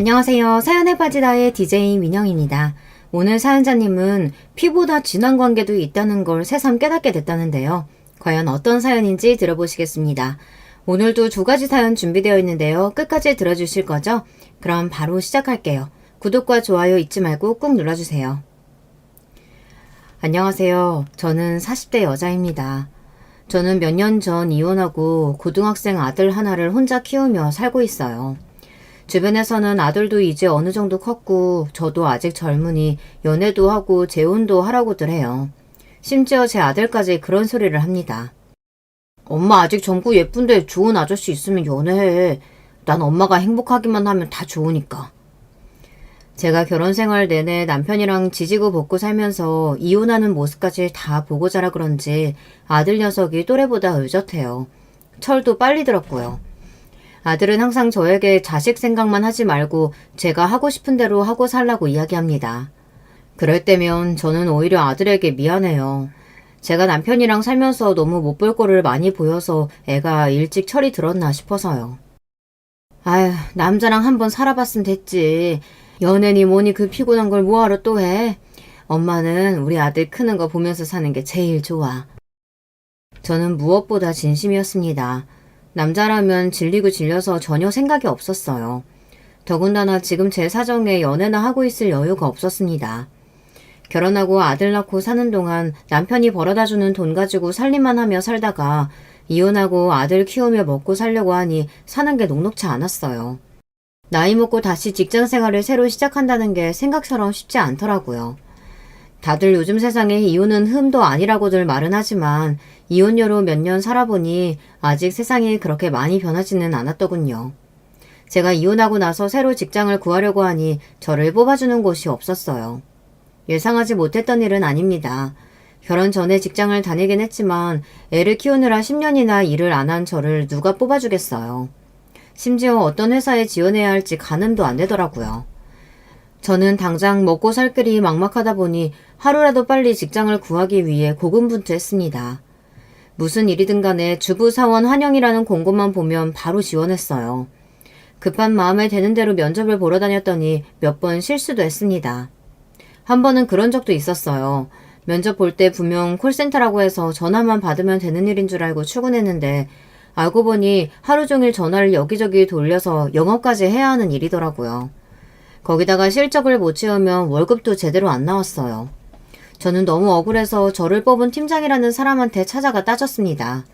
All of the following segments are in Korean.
안녕하세요. 사연에 빠지다의 DJ 민영입니다. 오늘 사연자님은 피보다 진한 관계도 있다는 걸 새삼 깨닫게 됐다는데요. 과연 어떤 사연인지 들어보시겠습니다. 오늘도 두 가지 사연 준비되어 있는데요. 끝까지 들어주실 거죠? 그럼 바로 시작할게요. 구독과 좋아요 잊지 말고 꾹 눌러주세요. 안녕하세요. 저는 40대 여자입니다. 저는 몇 년 전 이혼하고 고등학생 아들 하나를 혼자 키우며 살고 있어요. 주변에서는 아들도 이제 어느 정도 컸고 저도 아직 젊으니 연애도 하고 재혼도 하라고들 해요. 심지어 제 아들까지 그런 소리를 합니다. 엄마 아직 젊고 예쁜데 좋은 아저씨 있으면 연애해. 난 엄마가 행복하기만 하면 다 좋으니까. 제가 결혼 생활 내내 남편이랑 지지고 볶고 살면서 이혼하는 모습까지 다 보고 자라 그런지 아들 녀석이 또래보다 의젓해요. 철도 빨리 들었고요. 아들은 항상 저에게 자식 생각만 하지 말고 제가 하고 싶은 대로 하고 살라고 이야기합니다. 그럴 때면 저는 오히려 아들에게 미안해요. 제가 남편이랑 살면서 너무 못 볼 거를 많이 보여서 애가 일찍 철이 들었나 싶어서요. 아휴, 남자랑 한번 살아봤으면 됐지. 연애니 뭐니 그 피곤한 걸 뭐하러 또 해. 엄마는 우리 아들 크는 거 보면서 사는 게 제일 좋아. 저는 무엇보다 진심이었습니다. 남자라면 질리고 질려서 전혀 생각이 없었어요. 더군다나 지금 제 사정에 연애나 하고 있을 여유가 없었습니다. 결혼하고 아들 낳고 사는 동안 남편이 벌어다주는 돈 가지고 살림만 하며 살다가 이혼하고 아들 키우며 먹고 살려고 하니 사는 게 녹록치 않았어요. 나이 먹고 다시 직장 생활을 새로 시작한다는 게 생각처럼 쉽지 않더라고요. 다들 요즘 세상에 이혼은 흠도 아니라고들 말은 하지만 이혼녀로 몇 년 살아보니 아직 세상이 그렇게 많이 변하지는 않았더군요. 제가 이혼하고 나서 새로 직장을 구하려고 하니 저를 뽑아주는 곳이 없었어요. 예상하지 못했던 일은 아닙니다. 결혼 전에 직장을 다니긴 했지만 애를 키우느라 10년이나 일을 안 한 저를 누가 뽑아주겠어요. 심지어 어떤 회사에 지원해야 할지 가늠도 안 되더라고요. 저는 당장 먹고 살 길이 막막하다 보니 하루라도 빨리 직장을 구하기 위해 고군분투했습니다. 무슨 일이든 간에 주부사원 환영이라는 공고만 보면 바로 지원했어요. 급한 마음에 되는 대로 면접을 보러 다녔더니 몇 번 실수도 했습니다. 한 번은 그런 적도 있었어요. 면접 볼 때 분명 콜센터라고 해서 전화만 받으면 되는 일인 줄 알고 출근했는데 알고 보니 하루 종일 전화를 여기저기 돌려서 영업까지 해야 하는 일이더라고요. 거기다가 실적을 못 채우면 월급도 제대로 안 나왔어요. 저는 너무 억울해서 저를 뽑은 팀장이라는 사람한테 찾아가 따졌습니다.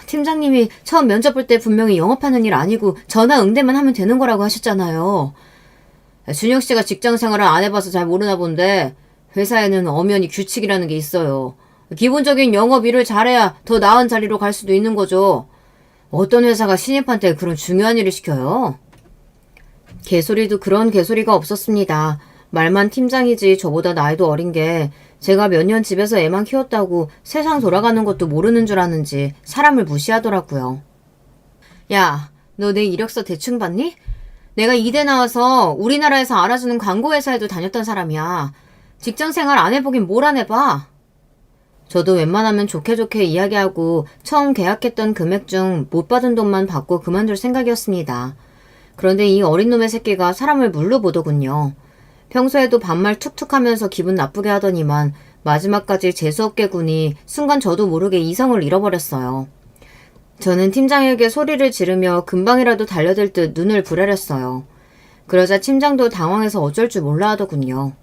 팀장님이 처음 면접 볼 때 분명히 영업하는 일 아니고 전화 응대만 하면 되는 거라고 하셨잖아요. 준혁 씨가 직장 생활을 안 해봐서 잘 모르나 본데 회사에는 엄연히 규칙이라는 게 있어요. 기본적인 영업 일을 잘해야 더 나은 자리로 갈 수도 있는 거죠. 어떤 회사가 신입한테 그런 중요한 일을 시켜요? 개소리도 그런 개소리가 없었습니다. 말만 팀장이지 저보다 나이도 어린 게 제가 몇 년 집에서 애만 키웠다고 세상 돌아가는 것도 모르는 줄 아는지 사람을 무시하더라고요. 야, 너 내 이력서 대충 봤니? 내가 이대 나와서 우리나라에서 알아주는 광고회사에도 다녔던 사람이야. 직장 생활 안 해보긴 뭘 안 해봐. 저도 웬만하면 좋게 좋게 이야기하고 처음 계약했던 금액 중 못 받은 돈만 받고 그만둘 생각이었습니다. 그런데 이 어린 놈의 새끼가 사람을 물로 보더군요. 평소에도 반말 툭툭 하면서 기분 나쁘게 하더니만 마지막까지 재수없게 구니 순간 저도 모르게 이성을 잃어버렸어요. 저는 팀장에게 소리를 지르며 금방이라도 달려들 듯 눈을 부라렸어요. 그러자 팀장도 당황해서 어쩔 줄 몰라 하더군요.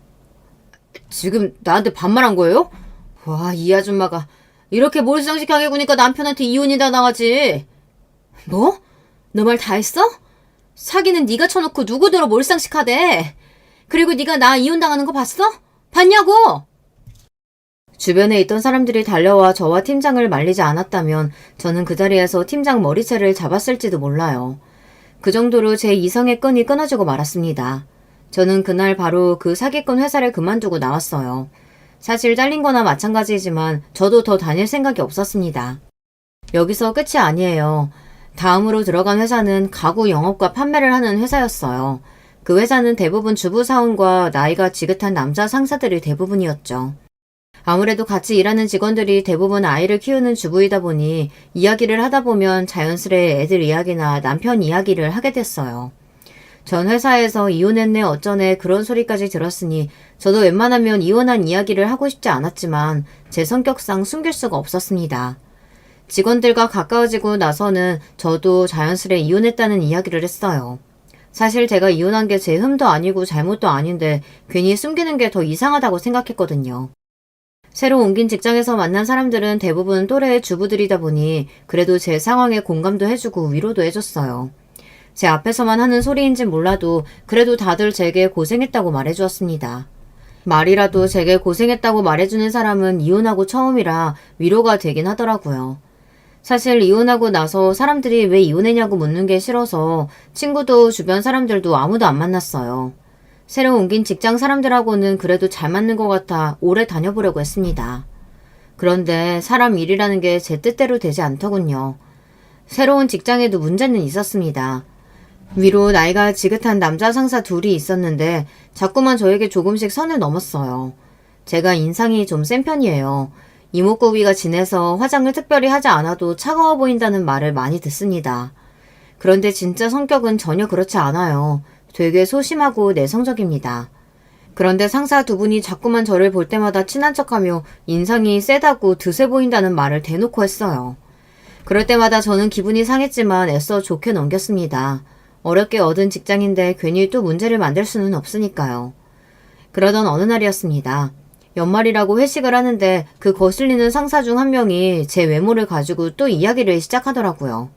지금 나한테 반말한 거예요? 와, 이 아줌마가 이렇게 몰상식하게 구니까 남편한테 이혼이 다 나가지. 뭐? 너 말 다 했어? 사기는 네가 쳐놓고 누구더러 몰상식하대. 그리고 네가 나 이혼당하는 거 봤어? 봤냐고? 주변에 있던 사람들이 달려와 저와 팀장을 말리지 않았다면 저는 그 자리에서 팀장 머리채를 잡았을지도 몰라요. 그 정도로 제 이성의 끈이 끊어지고 말았습니다. 저는 그날 바로 그 사기꾼 회사를 그만두고 나왔어요. 사실 잘린 거나 마찬가지이지만 저도 더 다닐 생각이 없었습니다. 여기서 끝이 아니에요. 다음으로 들어간 회사는 가구 영업과 판매를 하는 회사였어요. 그 회사는 대부분 주부사원과 나이가 지긋한 남자 상사들이 대부분이었죠. 아무래도 같이 일하는 직원들이 대부분 아이를 키우는 주부이다 보니 이야기를 하다 보면 자연스레 애들 이야기나 남편 이야기를 하게 됐어요. 전 회사에서 이혼했네 어쩌네 그런 소리까지 들었으니 저도 웬만하면 이혼한 이야기를 하고 싶지 않았지만 제 성격상 숨길 수가 없었습니다. 직원들과 가까워지고 나서는 저도 자연스레 이혼했다는 이야기를 했어요. 사실 제가 이혼한 게 제 흠도 아니고 잘못도 아닌데 괜히 숨기는 게 더 이상하다고 생각했거든요. 새로 옮긴 직장에서 만난 사람들은 대부분 또래의 주부들이다 보니 그래도 제 상황에 공감도 해주고 위로도 해줬어요. 제 앞에서만 하는 소리인진 몰라도 그래도 다들 제게 고생했다고 말해주었습니다. 말이라도 제게 고생했다고 말해주는 사람은 이혼하고 처음이라 위로가 되긴 하더라고요. 사실 이혼하고 나서 사람들이 왜 이혼했냐고 묻는 게 싫어서 친구도 주변 사람들도 아무도 안 만났어요. 새로 옮긴 직장 사람들하고는 그래도 잘 맞는 것 같아 오래 다녀보려고 했습니다. 그런데 사람 일이라는 게 제 뜻대로 되지 않더군요. 새로운 직장에도 문제는 있었습니다. 위로 나이가 지긋한 남자 상사 둘이 있었는데 자꾸만 저에게 조금씩 선을 넘었어요. 제가 인상이 좀 센 편이에요. 이목구비가 진해서 화장을 특별히 하지 않아도 차가워 보인다는 말을 많이 듣습니다. 그런데 진짜 성격은 전혀 그렇지 않아요. 되게 소심하고 내성적입니다. 그런데 상사 두 분이 자꾸만 저를 볼 때마다 친한 척하며 인상이 세다고 드세 보인다는 말을 대놓고 했어요. 그럴 때마다 저는 기분이 상했지만 애써 좋게 넘겼습니다. 어렵게 얻은 직장인데 괜히 또 문제를 만들 수는 없으니까요. 그러던 어느 날이었습니다. 연말이라고 회식을 하는데 그 거슬리는 상사 중 한 명이 제 외모를 가지고 또 이야기를 시작하더라고요.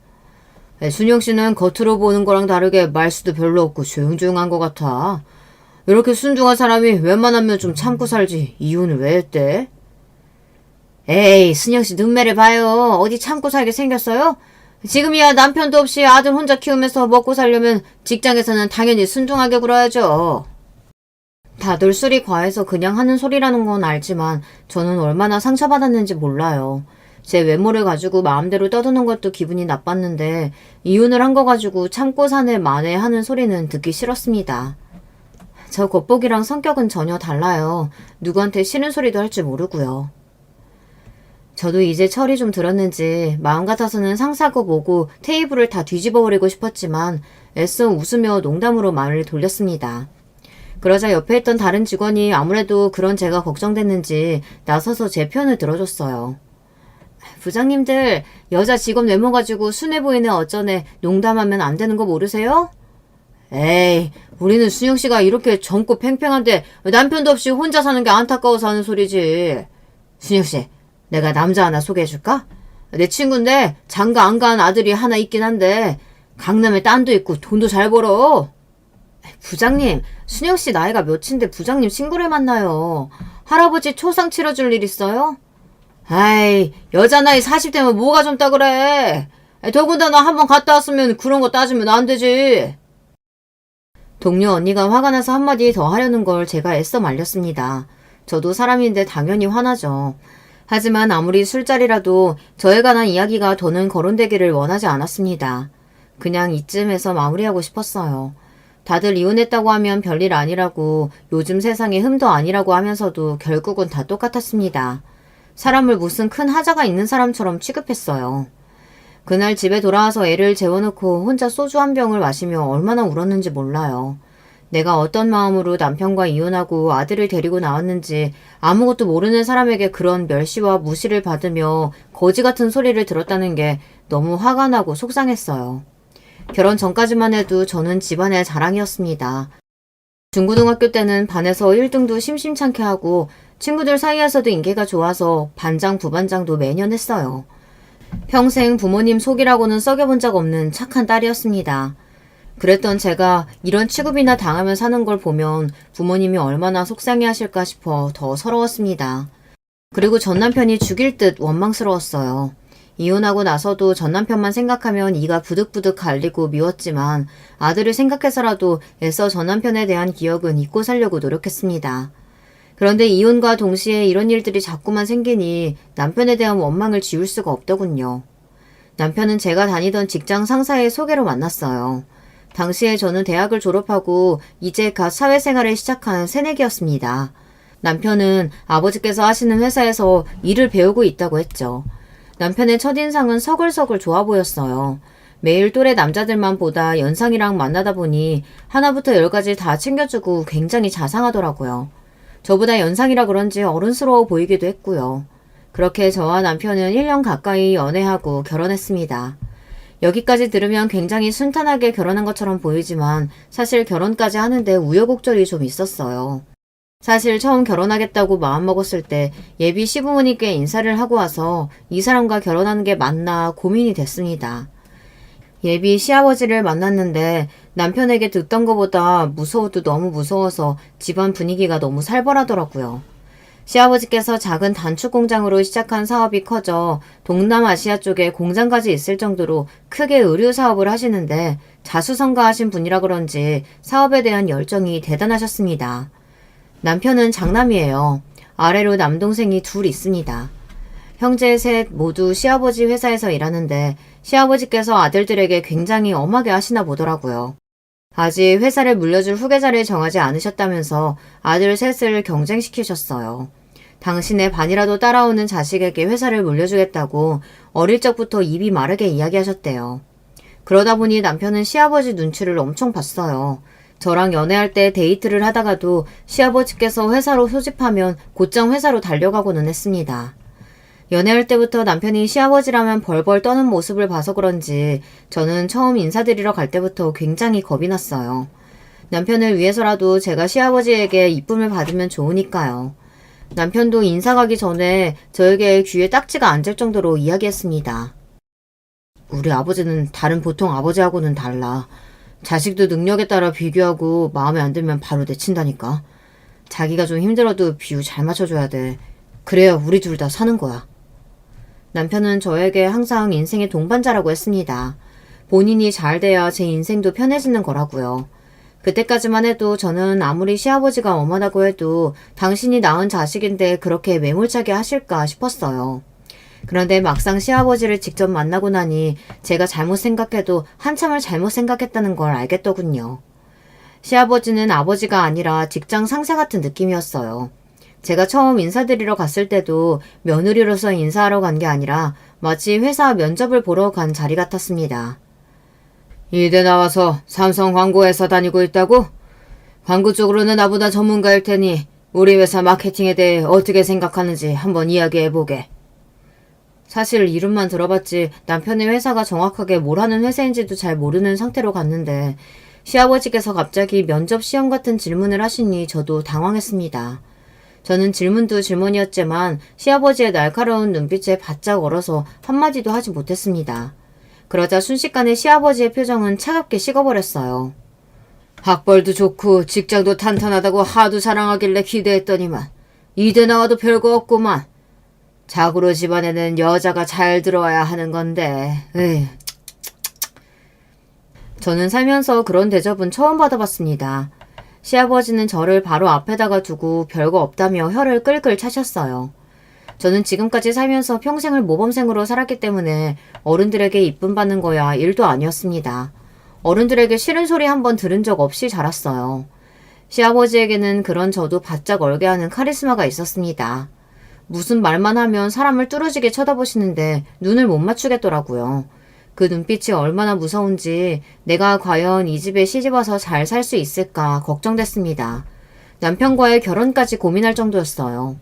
순영 씨는 겉으로 보는 거랑 다르게 말수도 별로 없고 조용조용한 것 같아. 이렇게 순중한 사람이 웬만하면 좀 참고 살지. 이혼을 왜 했대? 에이, 순영 씨 눈매를 봐요. 어디 참고 살게 생겼어요? 지금이야 남편도 없이 아들 혼자 키우면서 먹고 살려면 직장에서는 당연히 순종하게 굴어야죠. 다들 술이 과해서 그냥 하는 소리라는 건 알지만 저는 얼마나 상처받았는지 몰라요. 제 외모를 가지고 마음대로 떠드는 것도 기분이 나빴는데 이혼을 한 거 가지고 참고 사네 마네 하는 소리는 듣기 싫었습니다. 저 겉보기랑 성격은 전혀 달라요. 누구한테 싫은 소리도 할 줄 모르고요. 저도 이제 철이 좀 들었는지 마음 같아서는 상사고 뭐고 테이블을 다 뒤집어버리고 싶었지만 애써 웃으며 농담으로 말을 돌렸습니다. 그러자 옆에 있던 다른 직원이 아무래도 그런 제가 걱정됐는지 나서서 제 편을 들어줬어요. 부장님들, 여자 직원 외모 가지고 순해 보이네 어쩌네 농담하면 안 되는 거 모르세요? 에이, 우리는 순영 씨가 이렇게 젊고 팽팽한데 남편도 없이 혼자 사는 게 안타까워서 하는 소리지. 순영 씨, 내가 남자 하나 소개해줄까? 내 친구인데 장가 안 간 아들이 하나 있긴 한데 강남에 딴도 있고 돈도 잘 벌어. 부장님, 순영 씨 나이가 몇인데 부장님 친구를 만나요. 할아버지 초상 치러줄 일 있어요? 아이, 여자 나이 40대면 뭐가 젊다 그래. 더군다나 한번 갔다 왔으면 그런 거 따지면 안 되지. 동료 언니가 화가 나서 한마디 더 하려는 걸 제가 애써 말렸습니다. 저도 사람인데 당연히 화나죠. 하지만 아무리 술자리라도 저에 관한 이야기가 더는 거론되기를 원하지 않았습니다. 그냥 이쯤에서 마무리하고 싶었어요. 다들 이혼했다고 하면 별일 아니라고 요즘 세상에 흠도 아니라고 하면서도 결국은 다 똑같았습니다. 사람을 무슨 큰 하자가 있는 사람처럼 취급했어요. 그날 집에 돌아와서 애를 재워놓고 혼자 소주 한 병을 마시며 얼마나 울었는지 몰라요. 내가 어떤 마음으로 남편과 이혼하고 아들을 데리고 나왔는지 아무것도 모르는 사람에게 그런 멸시와 무시를 받으며 거지 같은 소리를 들었다는 게 너무 화가 나고 속상했어요. 결혼 전까지만 해도 저는 집안의 자랑이었습니다. 중고등학교 때는 반에서 1등도 심심찮게 하고 친구들 사이에서도 인기가 좋아서 반장, 부반장도 매년 했어요. 평생 부모님 속이라고는 썩여본 적 없는 착한 딸이었습니다. 그랬던 제가 이런 취급이나 당하며 사는 걸 보면 부모님이 얼마나 속상해 하실까 싶어 더 서러웠습니다. 그리고 전 남편이 죽일 듯 원망스러웠어요. 이혼하고 나서도 전 남편만 생각하면 이가 부득부득 갈리고 미웠지만 아들을 생각해서라도 애써 전 남편에 대한 기억은 잊고 살려고 노력했습니다. 그런데 이혼과 동시에 이런 일들이 자꾸만 생기니 남편에 대한 원망을 지울 수가 없더군요. 남편은 제가 다니던 직장 상사의 소개로 만났어요. 당시에 저는 대학을 졸업하고 이제 갓 사회생활을 시작한 새내기였습니다. 남편은 아버지께서 하시는 회사에서 일을 배우고 있다고 했죠. 남편의 첫인상은 서글서글 좋아 보였어요. 매일 또래 남자들만 보다 연상이랑 만나다 보니 하나부터 열까지 다 챙겨주고 굉장히 자상하더라고요. 저보다 연상이라 그런지 어른스러워 보이기도 했고요. 그렇게 저와 남편은 1년 가까이 연애하고 결혼했습니다. 여기까지 들으면 굉장히 순탄하게 결혼한 것처럼 보이지만 사실 결혼까지 하는데 우여곡절이 좀 있었어요. 사실 처음 결혼하겠다고 마음먹었을 때 예비 시부모님께 인사를 하고 와서 이 사람과 결혼하는 게 맞나 고민이 됐습니다. 예비 시아버지를 만났는데 남편에게 듣던 것보다 무서워도 너무 무서워서 집안 분위기가 너무 살벌하더라고요. 시아버지께서 작은 단축 공장으로 시작한 사업이 커져 동남아시아 쪽에 공장까지 있을 정도로 크게 의류 사업을 하시는데 자수성가하신 분이라 그런지 사업에 대한 열정이 대단하셨습니다. 남편은 장남이에요. 아래로 남동생이 둘 있습니다. 형제 셋 모두 시아버지 회사에서 일하는데 시아버지께서 아들들에게 굉장히 엄하게 하시나 보더라고요. 아직 회사를 물려줄 후계자를 정하지 않으셨다면서 아들 셋을 경쟁시키셨어요. 당신의 반이라도 따라오는 자식에게 회사를 물려주겠다고 어릴 적부터 입이 마르게 이야기하셨대요. 그러다 보니 남편은 시아버지 눈치를 엄청 봤어요. 저랑 연애할 때 데이트를 하다가도 시아버지께서 회사로 소집하면 곧장 회사로 달려가고는 했습니다. 연애할 때부터 남편이 시아버지라면 벌벌 떠는 모습을 봐서 그런지 저는 처음 인사드리러 갈 때부터 굉장히 겁이 났어요. 남편을 위해서라도 제가 시아버지에게 이쁨을 받으면 좋으니까요. 남편도 인사 가기 전에 저에게 귀에 딱지가 앉을 정도로 이야기했습니다. 우리 아버지는 다른 보통 아버지하고는 달라. 자식도 능력에 따라 비교하고 마음에 안 들면 바로 내친다니까. 자기가 좀 힘들어도 비유 잘 맞춰줘야 돼. 그래야 우리 둘 다 사는 거야. 남편은 저에게 항상 인생의 동반자라고 했습니다. 본인이 잘 돼야 제 인생도 편해지는 거라고요. 그때까지만 해도 저는 아무리 시아버지가 엄하다고 해도 당신이 낳은 자식인데 그렇게 매몰차게 하실까 싶었어요. 그런데 막상 시아버지를 직접 만나고 나니 제가 잘못 생각해도 한참을 잘못 생각했다는 걸 알겠더군요. 시아버지는 아버지가 아니라 직장 상사 같은 느낌이었어요. 제가 처음 인사드리러 갔을 때도 며느리로서 인사하러 간 게 아니라 마치 회사 면접을 보러 간 자리 같았습니다. 이대 나와서 삼성 광고회사 다니고 있다고? 광고 쪽으로는 나보다 전문가일 테니 우리 회사 마케팅에 대해 어떻게 생각하는지 한번 이야기해보게. 사실 이름만 들어봤지 남편의 회사가 정확하게 뭘 하는 회사인지도 잘 모르는 상태로 갔는데 시아버지께서 갑자기 면접 시험 같은 질문을 하시니 저도 당황했습니다. 저는 질문도 질문이었지만 시아버지의 날카로운 눈빛에 바짝 얼어서 한마디도 하지 못했습니다. 그러자 순식간에 시아버지의 표정은 차갑게 식어버렸어요. 학벌도 좋고 직장도 탄탄하다고 하도 자랑하길래 기대했더니만 이대 나와도 별거 없구만. 자고로 집안에는 여자가 잘 들어와야 하는 건데. 에이. 저는 살면서 그런 대접은 처음 받아봤습니다. 시아버지는 저를 바로 앞에다가 두고 별거 없다며 혀를 끌끌 차셨어요. 저는 지금까지 살면서 평생을 모범생으로 살았기 때문에 어른들에게 이쁨 받는 거야 일도 아니었습니다. 어른들에게 싫은 소리 한 번 들은 적 없이 자랐어요. 시아버지에게는 그런 저도 바짝 얼게 하는 카리스마가 있었습니다. 무슨 말만 하면 사람을 뚫어지게 쳐다보시는데 눈을 못 맞추겠더라고요. 그 눈빛이 얼마나 무서운지 내가 과연 이 집에 시집와서 잘 살 수 있을까 걱정됐습니다. 남편과의 결혼까지 고민할 정도였어요.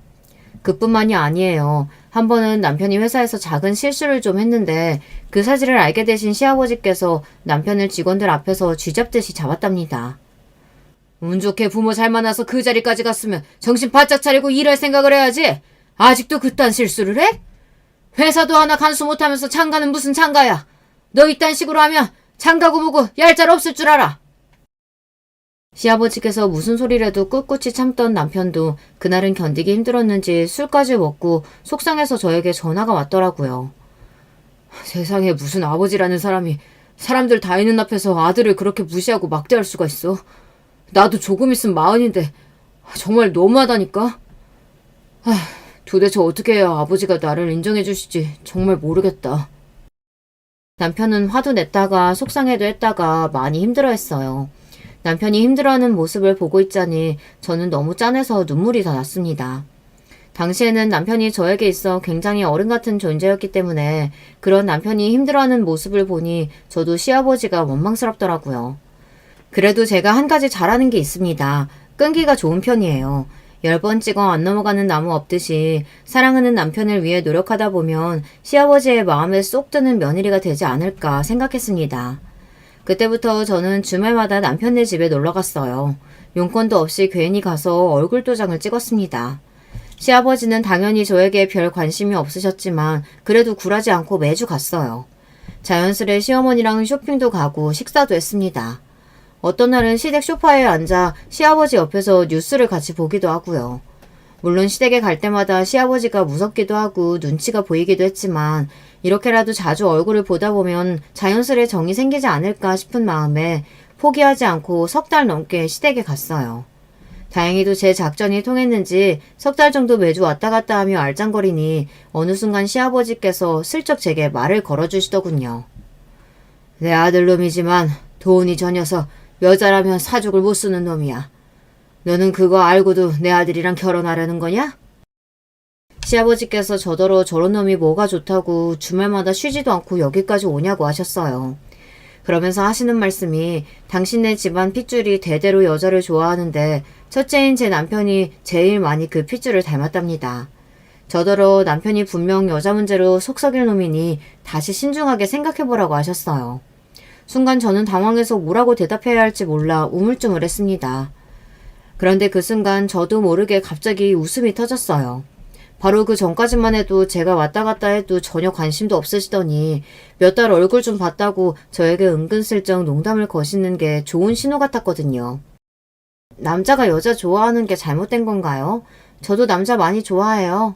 그뿐만이 아니에요. 한 번은 남편이 회사에서 작은 실수를 좀 했는데 그 사실을 알게 되신 시아버지께서 남편을 직원들 앞에서 쥐잡듯이 잡았답니다. 운 좋게 부모 잘 만나서 그 자리까지 갔으면 정신 바짝 차리고 일할 생각을 해야지. 아직도 그딴 실수를 해? 회사도 하나 간수 못하면서 장가는 무슨 장가야. 너 이딴 식으로 하면 장가고 뭐고 얄짤 없을 줄 알아. 시아버지께서 무슨 소리라도 꿋꿋이 참던 남편도 그날은 견디기 힘들었는지 술까지 먹고 속상해서 저에게 전화가 왔더라고요. 세상에 무슨 아버지라는 사람이 사람들 다 있는 앞에서 아들을 그렇게 무시하고 막대할 수가 있어. 나도 조금 있으면 40인데 정말 너무하다니까. 도대체 어떻게 해야 아버지가 나를 인정해 주실지 정말 모르겠다. 남편은 화도 냈다가 속상해도 했다가 많이 힘들어했어요. 남편이 힘들어하는 모습을 보고 있자니 저는 너무 짠해서 눈물이 다 났습니다. 당시에는 남편이 저에게 있어 굉장히 어른 같은 존재였기 때문에 그런 남편이 힘들어하는 모습을 보니 저도 시아버지가 원망스럽더라고요. 그래도 제가 한 가지 잘하는 게 있습니다. 끈기가 좋은 편이에요. 10번 찍어 안 넘어가는 나무 없듯이 사랑하는 남편을 위해 노력하다 보면 시아버지의 마음에 쏙 드는 며느리가 되지 않을까 생각했습니다. 그때부터 저는 주말마다 남편네 집에 놀러 갔어요. 용건도 없이 괜히 가서 얼굴 도장을 찍었습니다. 시아버지는 당연히 저에게 별 관심이 없으셨지만 그래도 굴하지 않고 매주 갔어요. 자연스레 시어머니랑 쇼핑도 가고 식사도 했습니다. 어떤 날은 시댁 소파에 앉아 시아버지 옆에서 뉴스를 같이 보기도 하고요. 물론 시댁에 갈 때마다 시아버지가 무섭기도 하고 눈치가 보이기도 했지만 이렇게라도 자주 얼굴을 보다 보면 자연스레 정이 생기지 않을까 싶은 마음에 포기하지 않고 3달 넘게 시댁에 갔어요. 다행히도 제 작전이 통했는지 3달 정도 매주 왔다 갔다 하며 알짱거리니 어느 순간 시아버지께서 슬쩍 제게 말을 걸어주시더군요. 내 아들놈이지만 돈이 저 녀석 여자라면 사족을 못 쓰는 놈이야. 너는 그거 알고도 내 아들이랑 결혼하려는 거냐? 시아버지께서 저더러 저런 놈이 뭐가 좋다고 주말마다 쉬지도 않고 여기까지 오냐고 하셨어요. 그러면서 하시는 말씀이 당신네 집안 핏줄이 대대로 여자를 좋아하는데 첫째인 제 남편이 제일 많이 그 핏줄을 닮았답니다. 저더러 남편이 분명 여자 문제로 속 썩일 놈이니 다시 신중하게 생각해보라고 하셨어요. 순간 저는 당황해서 뭐라고 대답해야 할지 몰라 우물쭈물했습니다. 그런데 그 순간 저도 모르게 갑자기 웃음이 터졌어요. 바로 그 전까지만 해도 제가 왔다 갔다 해도 전혀 관심도 없으시더니 몇 달 얼굴 좀 봤다고 저에게 은근슬쩍 농담을 거시는 게 좋은 신호 같았거든요. 남자가 여자 좋아하는 게 잘못된 건가요? 저도 남자 많이 좋아해요.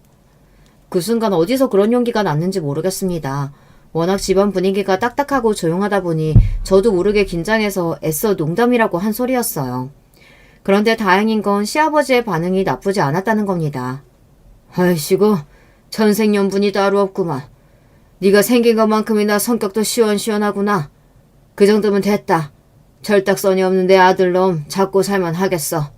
그 순간 어디서 그런 용기가 났는지 모르겠습니다. 워낙 집안 분위기가 딱딱하고 조용하다 보니 저도 모르게 긴장해서 애써 농담이라고 한 소리였어요. 그런데 다행인 건 시아버지의 반응이 나쁘지 않았다는 겁니다. 아이씨고 천생연분이 따로 없구만. 네가 생긴 것만큼이나 성격도 시원시원하구나. 그 정도면 됐다. 철딱서니 없는 내 아들놈 잡고 살만 하겠어.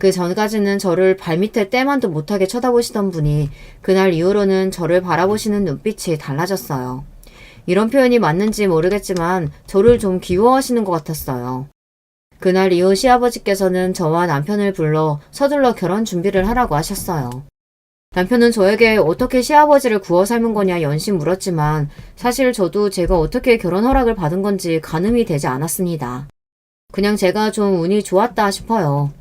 그 전까지는 저를 발밑에 떼만도 못하게 쳐다보시던 분이 그날 이후로는 저를 바라보시는 눈빛이 달라졌어요. 이런 표현이 맞는지 모르겠지만 저를 좀 귀여워하시는 것 같았어요. 그날 이후 시아버지께서는 저와 남편을 불러 서둘러 결혼 준비를 하라고 하셨어요. 남편은 저에게 어떻게 시아버지를 구워 삶은 거냐 연신 물었지만 사실 저도 제가 어떻게 결혼 허락을 받은 건지 가늠이 되지 않았습니다. 그냥 제가 좀 운이 좋았다 싶어요.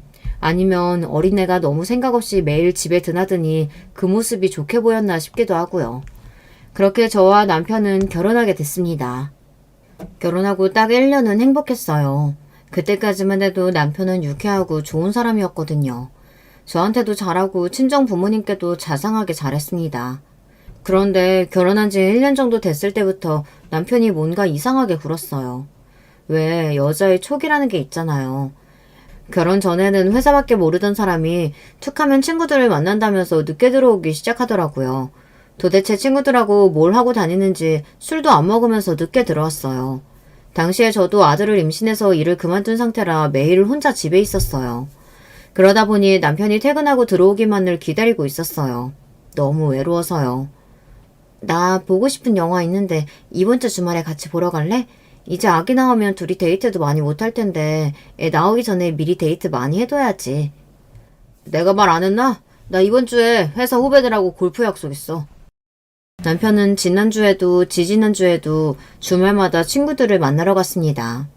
아니면 어린애가 너무 생각 없이 매일 집에 드나드니 그 모습이 좋게 보였나 싶기도 하고요. 그렇게 저와 남편은 결혼하게 됐습니다. 결혼하고 딱 1년은 행복했어요. 그때까지만 해도 남편은 유쾌하고 좋은 사람이었거든요. 저한테도 잘하고 친정 부모님께도 자상하게 잘했습니다. 그런데 결혼한 지 1년 정도 됐을 때부터 남편이 뭔가 이상하게 굴었어요. 왜 여자의 촉이라는 게 있잖아요. 결혼 전에는 회사밖에 모르던 사람이 툭하면 친구들을 만난다면서 늦게 들어오기 시작하더라고요. 도대체 친구들하고 뭘 하고 다니는지 술도 안 먹으면서 늦게 들어왔어요. 당시에 저도 아들을 임신해서 일을 그만둔 상태라 매일 혼자 집에 있었어요. 그러다 보니 남편이 퇴근하고 들어오기만을 기다리고 있었어요. 너무 외로워서요. 나 보고 싶은 영화 있는데 이번 주 주말에 같이 보러 갈래? 이제 아기 나오면 둘이 데이트도 많이 못할 텐데 애 나오기 전에 미리 데이트 많이 해둬야지. 내가 말 안 했나? 나 이번 주에 회사 후배들하고 골프 약속 있어. 남편은 지난주에도 지지난주에도 주말마다 친구들을 만나러 갔습니다.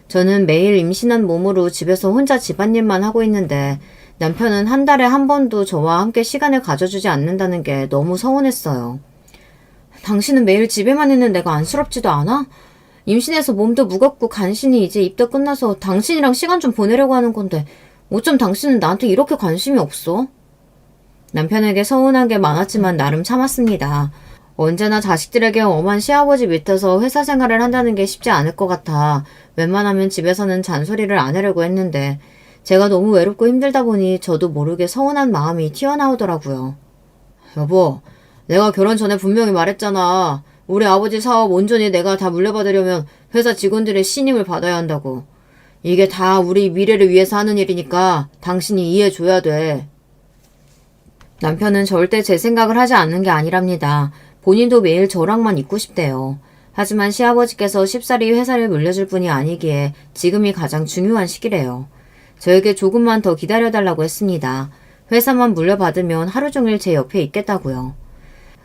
저는 매일 임신한 몸으로 집에서 혼자 집안일만 하고 있는데 남편은 한 달에 한 번도 저와 함께 시간을 가져주지 않는다는 게 너무 서운했어요. 당신은 매일 집에만 있는 내가 안쓰럽지도 않아? 임신해서 몸도 무겁고 간신히 이제 입도 끝나서 당신이랑 시간 좀 보내려고 하는 건데 어쩜 당신은 나한테 이렇게 관심이 없어? 남편에게 서운한 게 많았지만 나름 참았습니다. 언제나 자식들에게 엄한 시아버지 밑에서 회사 생활을 한다는 게 쉽지 않을 것 같아 웬만하면 집에서는 잔소리를 안 하려고 했는데 제가 너무 외롭고 힘들다 보니 저도 모르게 서운한 마음이 튀어나오더라고요. 여보, 내가 결혼 전에 분명히 말했잖아. 우리 아버지 사업 온전히 내가 다 물려받으려면 회사 직원들의 신임을 받아야 한다고. 이게 다 우리 미래를 위해서 하는 일이니까 당신이 이해해줘야 돼. 남편은 절대 제 생각을 하지 않는 게 아니랍니다. 본인도 매일 저랑만 있고 싶대요. 하지만 시아버지께서 쉽사리 회사를 물려줄 분이 아니기에 지금이 가장 중요한 시기래요. 저에게 조금만 더 기다려달라고 했습니다. 회사만 물려받으면 하루 종일 제 옆에 있겠다고요.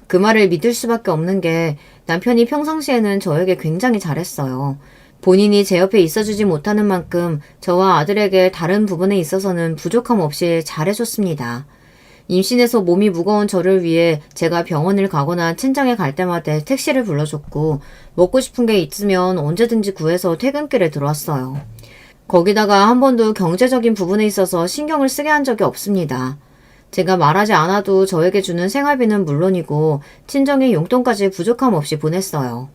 그 말을 믿을 수밖에 없는 게 남편이 평상시에는 저에게 굉장히 잘했어요. 본인이 제 옆에 있어주지 못하는 만큼 저와 아들에게 다른 부분에 있어서는 부족함 없이 잘해줬습니다. 임신해서 몸이 무거운 저를 위해 제가 병원을 가거나 친정에 갈 때마다 택시를 불러줬고 먹고 싶은 게 있으면 언제든지 구해서 퇴근길에 들어왔어요. 거기다가 한 번도 경제적인 부분에 있어서 신경을 쓰게 한 적이 없습니다. 제가 말하지 않아도 저에게 주는 생활비는 물론이고 친정의 용돈까지 부족함 없이 보냈어요.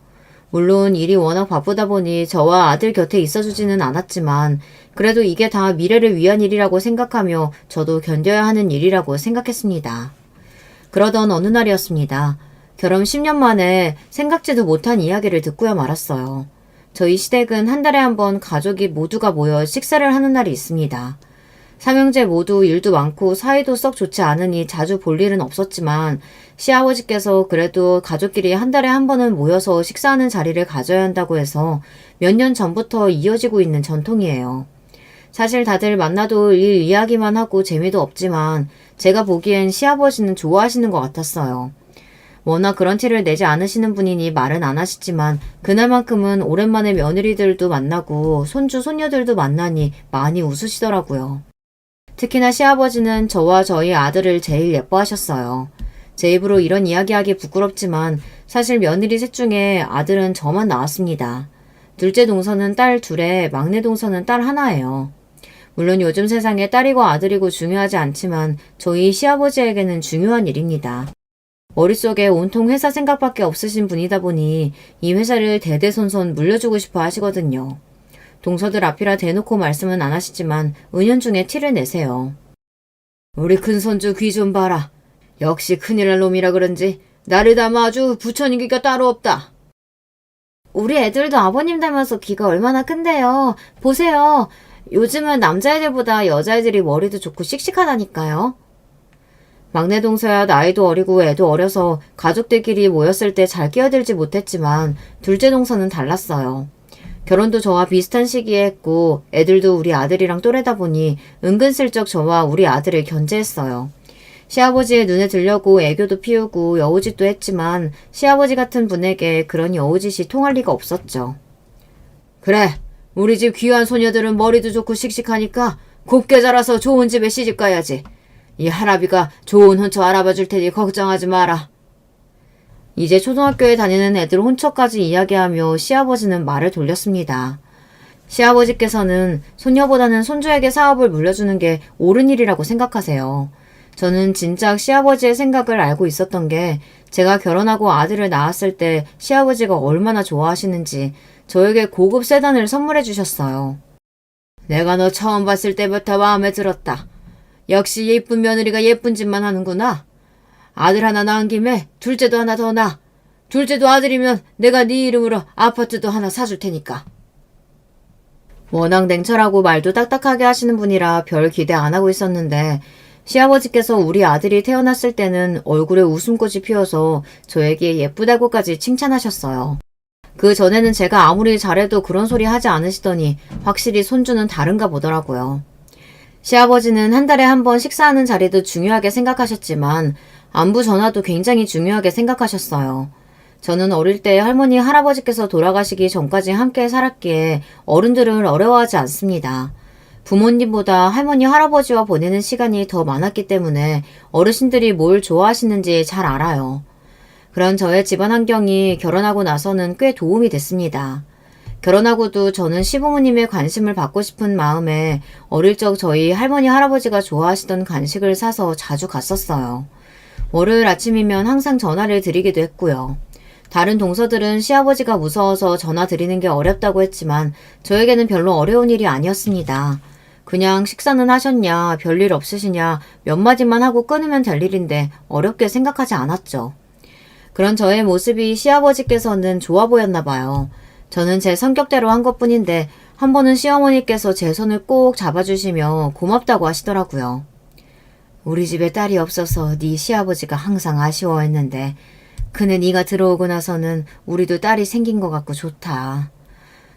물론 일이 워낙 바쁘다 보니 저와 아들 곁에 있어주지는 않았지만 그래도 이게 다 미래를 위한 일이라고 생각하며 저도 견뎌야 하는 일이라고 생각했습니다. 그러던 어느 날이었습니다. 결혼 10년 만에 생각지도 못한 이야기를 듣고야 말았어요. 저희 시댁은 한 달에 한 번 가족이 모두가 모여 식사를 하는 날이 있습니다. 삼형제 모두 일도 많고 사이도 썩 좋지 않으니 자주 볼 일은 없었지만 시아버지께서 그래도 가족끼리 한 달에 한 번은 모여서 식사하는 자리를 가져야 한다고 해서 몇 년 전부터 이어지고 있는 전통이에요. 사실 다들 만나도 일 이야기만 하고 재미도 없지만 제가 보기엔 시아버지는 좋아하시는 것 같았어요. 워낙 그런 티를 내지 않으시는 분이니 말은 안 하시지만 그날만큼은 오랜만에 며느리들도 만나고 손주 손녀들도 만나니 많이 웃으시더라고요. 특히나 시아버지는 저와 저희 아들을 제일 예뻐하셨어요. 제 입으로 이런 이야기하기 부끄럽지만 사실 며느리 셋 중에 아들은 저만 낳았습니다. 둘째 동서는 딸 둘에 막내 동서는 딸 하나예요. 물론 요즘 세상에 딸이고 아들이고 중요하지 않지만 저희 시아버지에게는 중요한 일입니다. 머릿속에 온통 회사 생각밖에 없으신 분이다 보니 이 회사를 대대손손 물려주고 싶어 하시거든요. 동서들 앞이라 대놓고 말씀은 안 하시지만 은연중에 티를 내세요. 우리 큰손주 귀 좀 봐라. 역시 큰일 날 놈이라 그런지 나를 닮아 아주 부처님기가 따로 없다. 우리 애들도 아버님 닮아서 귀가 얼마나 큰데요. 보세요. 요즘은 남자애들보다 여자애들이 머리도 좋고 씩씩하다니까요. 막내 동서야 나이도 어리고 애도 어려서 가족들끼리 모였을 때 잘 끼어들지 못했지만 둘째 동서는 달랐어요. 결혼도 저와 비슷한 시기에 했고 애들도 우리 아들이랑 또래다 보니 은근슬쩍 저와 우리 아들을 견제했어요. 시아버지의 눈에 들려고 애교도 피우고 여우짓도 했지만 시아버지 같은 분에게 그런 여우짓이 통할 리가 없었죠. 그래, 우리 집 귀한 소녀들은 머리도 좋고 씩씩하니까 곱게 자라서 좋은 집에 시집 가야지. 이 할아비가 좋은 혼처 알아봐 줄 테니 걱정하지 마라. 이제 초등학교에 다니는 애들 혼처까지 이야기하며 시아버지는 말을 돌렸습니다. 시아버지께서는 손녀보다는 손주에게 사업을 물려주는 게 옳은 일이라고 생각하세요. 저는 진작 시아버지의 생각을 알고 있었던 게 제가 결혼하고 아들을 낳았을 때 시아버지가 얼마나 좋아하시는지 저에게 고급 세단을 선물해 주셨어요. 내가 너 처음 봤을 때부터 마음에 들었다. 역시 예쁜 며느리가 예쁜 짓만 하는구나. 아들 하나 낳은 김에 둘째도 하나 더 낳아. 둘째도 아들이면 내가 네 이름으로 아파트도 하나 사줄 테니까. 워낙 냉철하고 말도 딱딱하게 하시는 분이라 별 기대 안 하고 있었는데 시아버지께서 우리 아들이 태어났을 때는 얼굴에 웃음꽃이 피어서 저에게 예쁘다고까지 칭찬하셨어요. 그 전에는 제가 아무리 잘해도 그런 소리 하지 않으시더니 확실히 손주는 다른가 보더라고요. 시아버지는 한 달에 한 번 식사하는 자리도 중요하게 생각하셨지만 안부 전화도 굉장히 중요하게 생각하셨어요. 저는 어릴 때 할머니, 할아버지께서 돌아가시기 전까지 함께 살았기에 어른들을 어려워하지 않습니다. 부모님보다 할머니, 할아버지와 보내는 시간이 더 많았기 때문에 어르신들이 뭘 좋아하시는지 잘 알아요. 그런 저의 집안 환경이 결혼하고 나서는 꽤 도움이 됐습니다. 결혼하고도 저는 시부모님의 관심을 받고 싶은 마음에 어릴 적 저희 할머니, 할아버지가 좋아하시던 간식을 사서 자주 갔었어요. 월요일 아침이면 항상 전화를 드리기도 했고요. 다른 동서들은 시아버지가 무서워서 전화 드리는 게 어렵다고 했지만 저에게는 별로 어려운 일이 아니었습니다. 그냥 식사는 하셨냐, 별일 없으시냐 몇 마디만 하고 끊으면 될 일인데 어렵게 생각하지 않았죠. 그런 저의 모습이 시아버지께서는 좋아 보였나 봐요. 저는 제 성격대로 한 것뿐인데 한 번은 시어머니께서 제 손을 꼭 잡아주시며 고맙다고 하시더라고요. 우리 집에 딸이 없어서 네 시아버지가 항상 아쉬워했는데 그네 네가 들어오고 나서는 우리도 딸이 생긴 것 같고 좋다.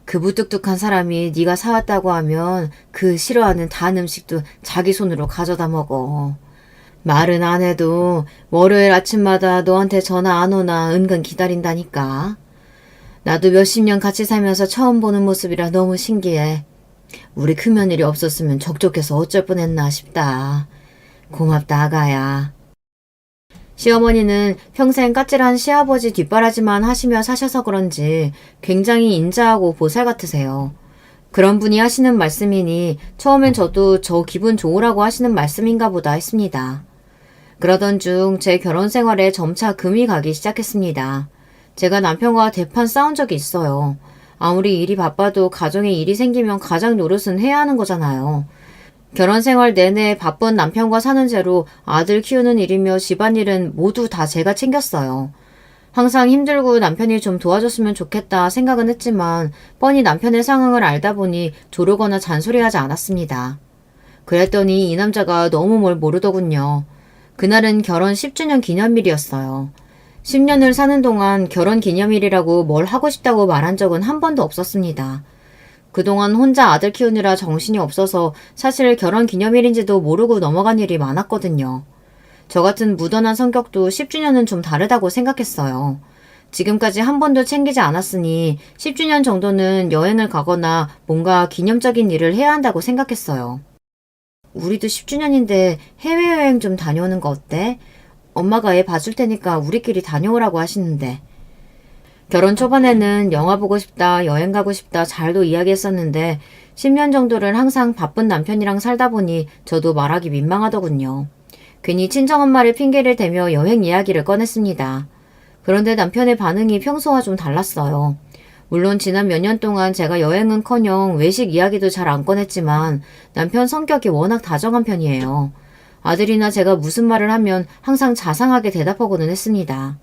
그 무뚝뚝한 사람이 네가 사왔다고 하면 그 싫어하는 단 음식도 자기 손으로 가져다 먹어. 말은 안 해도 월요일 아침마다 너한테 전화 안 오나 은근 기다린다니까. 나도 몇십 년 같이 살면서 처음 보는 모습이라 너무 신기해. 우리 큰며느리 없었으면 적적해서 어쩔 뻔했나 싶다. 고맙다 아가야. 시어머니는 평생 까칠한 시아버지 뒷바라지만 하시며 사셔서 그런지 굉장히 인자하고 보살 같으세요. 그런 분이 하시는 말씀이니 처음엔 저도 저 기분 좋으라고 하시는 말씀인가 보다 했습니다. 그러던 중 제 결혼 생활에 점차 금이 가기 시작했습니다. 제가 남편과 대판 싸운 적이 있어요. 아무리 일이 바빠도 가정에 일이 생기면 가장 노릇은 해야 하는 거잖아요. 결혼 생활 내내 바쁜 남편과 사는 죄로 아들 키우는 일이며 집안일은 모두 다 제가 챙겼어요. 항상 힘들고 남편이 좀 도와줬으면 좋겠다 생각은 했지만 뻔히 남편의 상황을 알다 보니 조르거나 잔소리하지 않았습니다. 그랬더니 이 남자가 너무 뭘 모르더군요. 그날은 결혼 10주년 기념일이었어요. 10년을 사는 동안 결혼 기념일이라고 뭘 하고 싶다고 말한 적은 한 번도 없었습니다. 그동안 혼자 아들 키우느라 정신이 없어서 사실 결혼 기념일인지도 모르고 넘어간 일이 많았거든요. 저 같은 무던한 성격도 10주년은 좀 다르다고 생각했어요. 지금까지 한 번도 챙기지 않았으니 10주년 정도는 여행을 가거나 뭔가 기념적인 일을 해야 한다고 생각했어요. 우리도 10주년인데 해외여행 좀 다녀오는 거 어때? 엄마가 애 봐줄 테니까 우리끼리 다녀오라고 하시는데. 결혼 초반에는 영화 보고 싶다, 여행 가고 싶다 잘도 이야기했었는데 10년 정도를 항상 바쁜 남편이랑 살다 보니 저도 말하기 민망하더군요. 괜히 친정엄마를 핑계를 대며 여행 이야기를 꺼냈습니다. 그런데 남편의 반응이 평소와 좀 달랐어요. 물론 지난 몇 년 동안 제가 여행은커녕 외식 이야기도 잘 안 꺼냈지만 남편 성격이 워낙 다정한 편이에요. 아들이나 제가 무슨 말을 하면 항상 자상하게 대답하고는 했습니다.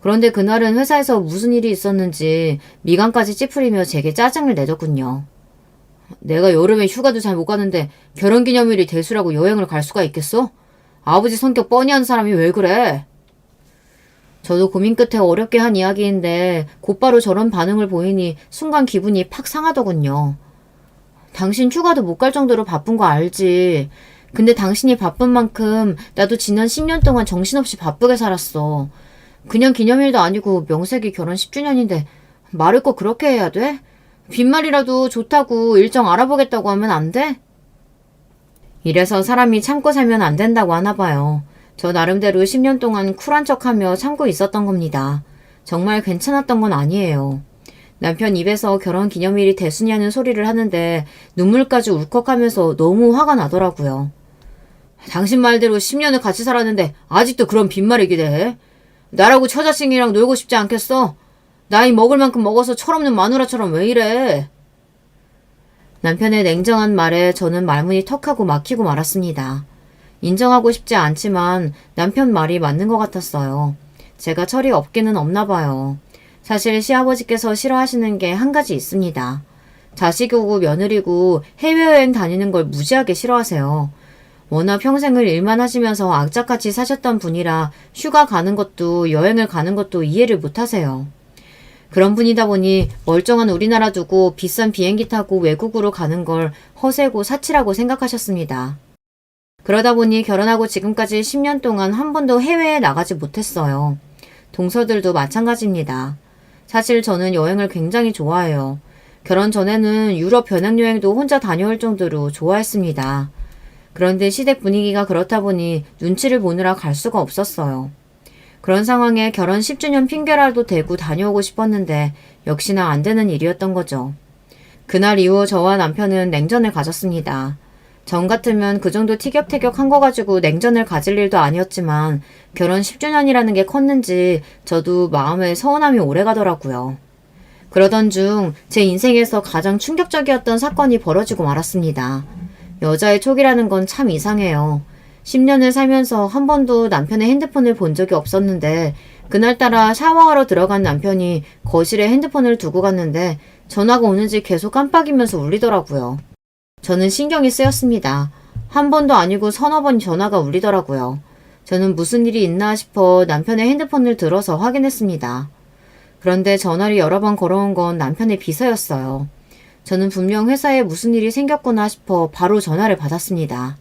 그런데 그날은 회사에서 무슨 일이 있었는지 미간까지 찌푸리며 제게 짜증을 내더군요. 내가 여름에 휴가도 잘 못 가는데 결혼기념일이 대수라고 여행을 갈 수가 있겠어? 아버지 성격 뻔히 하는 사람이 왜 그래? 저도 고민 끝에 어렵게 한 이야기인데 곧바로 저런 반응을 보이니 순간 기분이 팍 상하더군요. 당신 휴가도 못 갈 정도로 바쁜 거 알지? 근데 당신이 바쁜 만큼 나도 지난 10년 동안 정신없이 바쁘게 살았어. 그냥 기념일도 아니고 명색이 결혼 10주년인데 말을 꼭 그렇게 해야 돼? 빈말이라도 좋다고 일정 알아보겠다고 하면 안 돼? 이래서 사람이 참고 살면 안 된다고 하나 봐요. 저 나름대로 10년 동안 쿨한 척하며 참고 있었던 겁니다. 정말 괜찮았던 건 아니에요. 남편 입에서 결혼 기념일이 대수냐는 소리를 하는데 눈물까지 울컥하면서 너무 화가 나더라고요. 당신 말대로 10년을 같이 살았는데 아직도 그런 빈말이기도 해? 나라고 처자식이랑 놀고 싶지 않겠어? 나이 먹을 만큼 먹어서 철없는 마누라처럼 왜 이래? 남편의 냉정한 말에 저는 말문이 턱하고 막히고 말았습니다. 인정하고 싶지 않지만 남편 말이 맞는 것 같았어요. 제가 철이 없기는 없나 봐요. 사실 시아버지께서 싫어하시는 게 한 가지 있습니다. 자식이고 며느리고 해외여행 다니는 걸 무지하게 싫어하세요. 워낙 평생을 일만 하시면서 악착같이 사셨던 분이라 휴가 가는 것도 여행을 가는 것도 이해를 못 하세요. 그런 분이다 보니 멀쩡한 우리나라 두고 비싼 비행기 타고 외국으로 가는 걸 허세고 사치라고 생각하셨습니다. 그러다 보니 결혼하고 지금까지 10년 동안 한 번도 해외에 나가지 못했어요. 동서들도 마찬가지입니다. 사실 저는 여행을 굉장히 좋아해요. 결혼 전에는 유럽 배낭여행도 혼자 다녀올 정도로 좋아했습니다. 그런데 시댁 분위기가 그렇다 보니 눈치를 보느라 갈 수가 없었어요. 그런 상황에 결혼 10주년 핑계라도 대고 다녀오고 싶었는데 역시나 안 되는 일이었던 거죠. 그날 이후 저와 남편은 냉전을 가졌습니다. 전 같으면 그 정도 티격태격 한 거 가지고 냉전을 가질 일도 아니었지만 결혼 10주년이라는 게 컸는지 저도 마음에 서운함이 오래가더라고요. 그러던 중 제 인생에서 가장 충격적이었던 사건이 벌어지고 말았습니다. 여자의 촉이라는 건 참 이상해요. 10년을 살면서 한 번도 남편의 핸드폰을 본 적이 없었는데 그날따라 샤워하러 들어간 남편이 거실에 핸드폰을 두고 갔는데 전화가 오는지 계속 깜빡이면서 울리더라고요. 저는 신경이 쓰였습니다. 한 번도 아니고 서너 번 전화가 울리더라고요. 저는 무슨 일이 있나 싶어 남편의 핸드폰을 들어서 확인했습니다. 그런데 전화를 여러 번 걸어온 건 남편의 비서였어요. 저는 분명 회사에 무슨 일이 생겼구나 싶어 바로 전화를 받았습니다.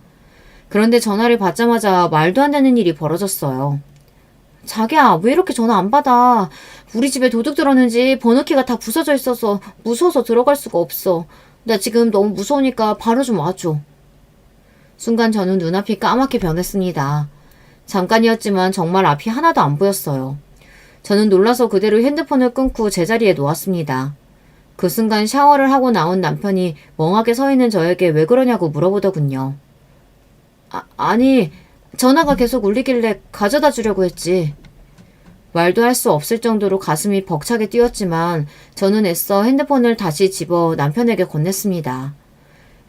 그런데 전화를 받자마자 말도 안 되는 일이 벌어졌어요. 자기야, 왜 이렇게 전화 안 받아? 우리 집에 도둑 들었는지 번호키가 다 부서져 있어서 무서워서 들어갈 수가 없어. 나 지금 너무 무서우니까 바로 좀 와줘. 순간 저는 눈앞이 까맣게 변했습니다. 잠깐이었지만 정말 앞이 하나도 안 보였어요. 저는 놀라서 그대로 핸드폰을 끊고 제자리에 놓았습니다. 그 순간 샤워를 하고 나온 남편이 멍하게 서 있는 저에게 왜 그러냐고 물어보더군요. 아니, 전화가 계속 울리길래 가져다 주려고 했지. 말도 할 수 없을 정도로 가슴이 벅차게 뛰었지만 저는 애써 핸드폰을 다시 집어 남편에게 건넸습니다.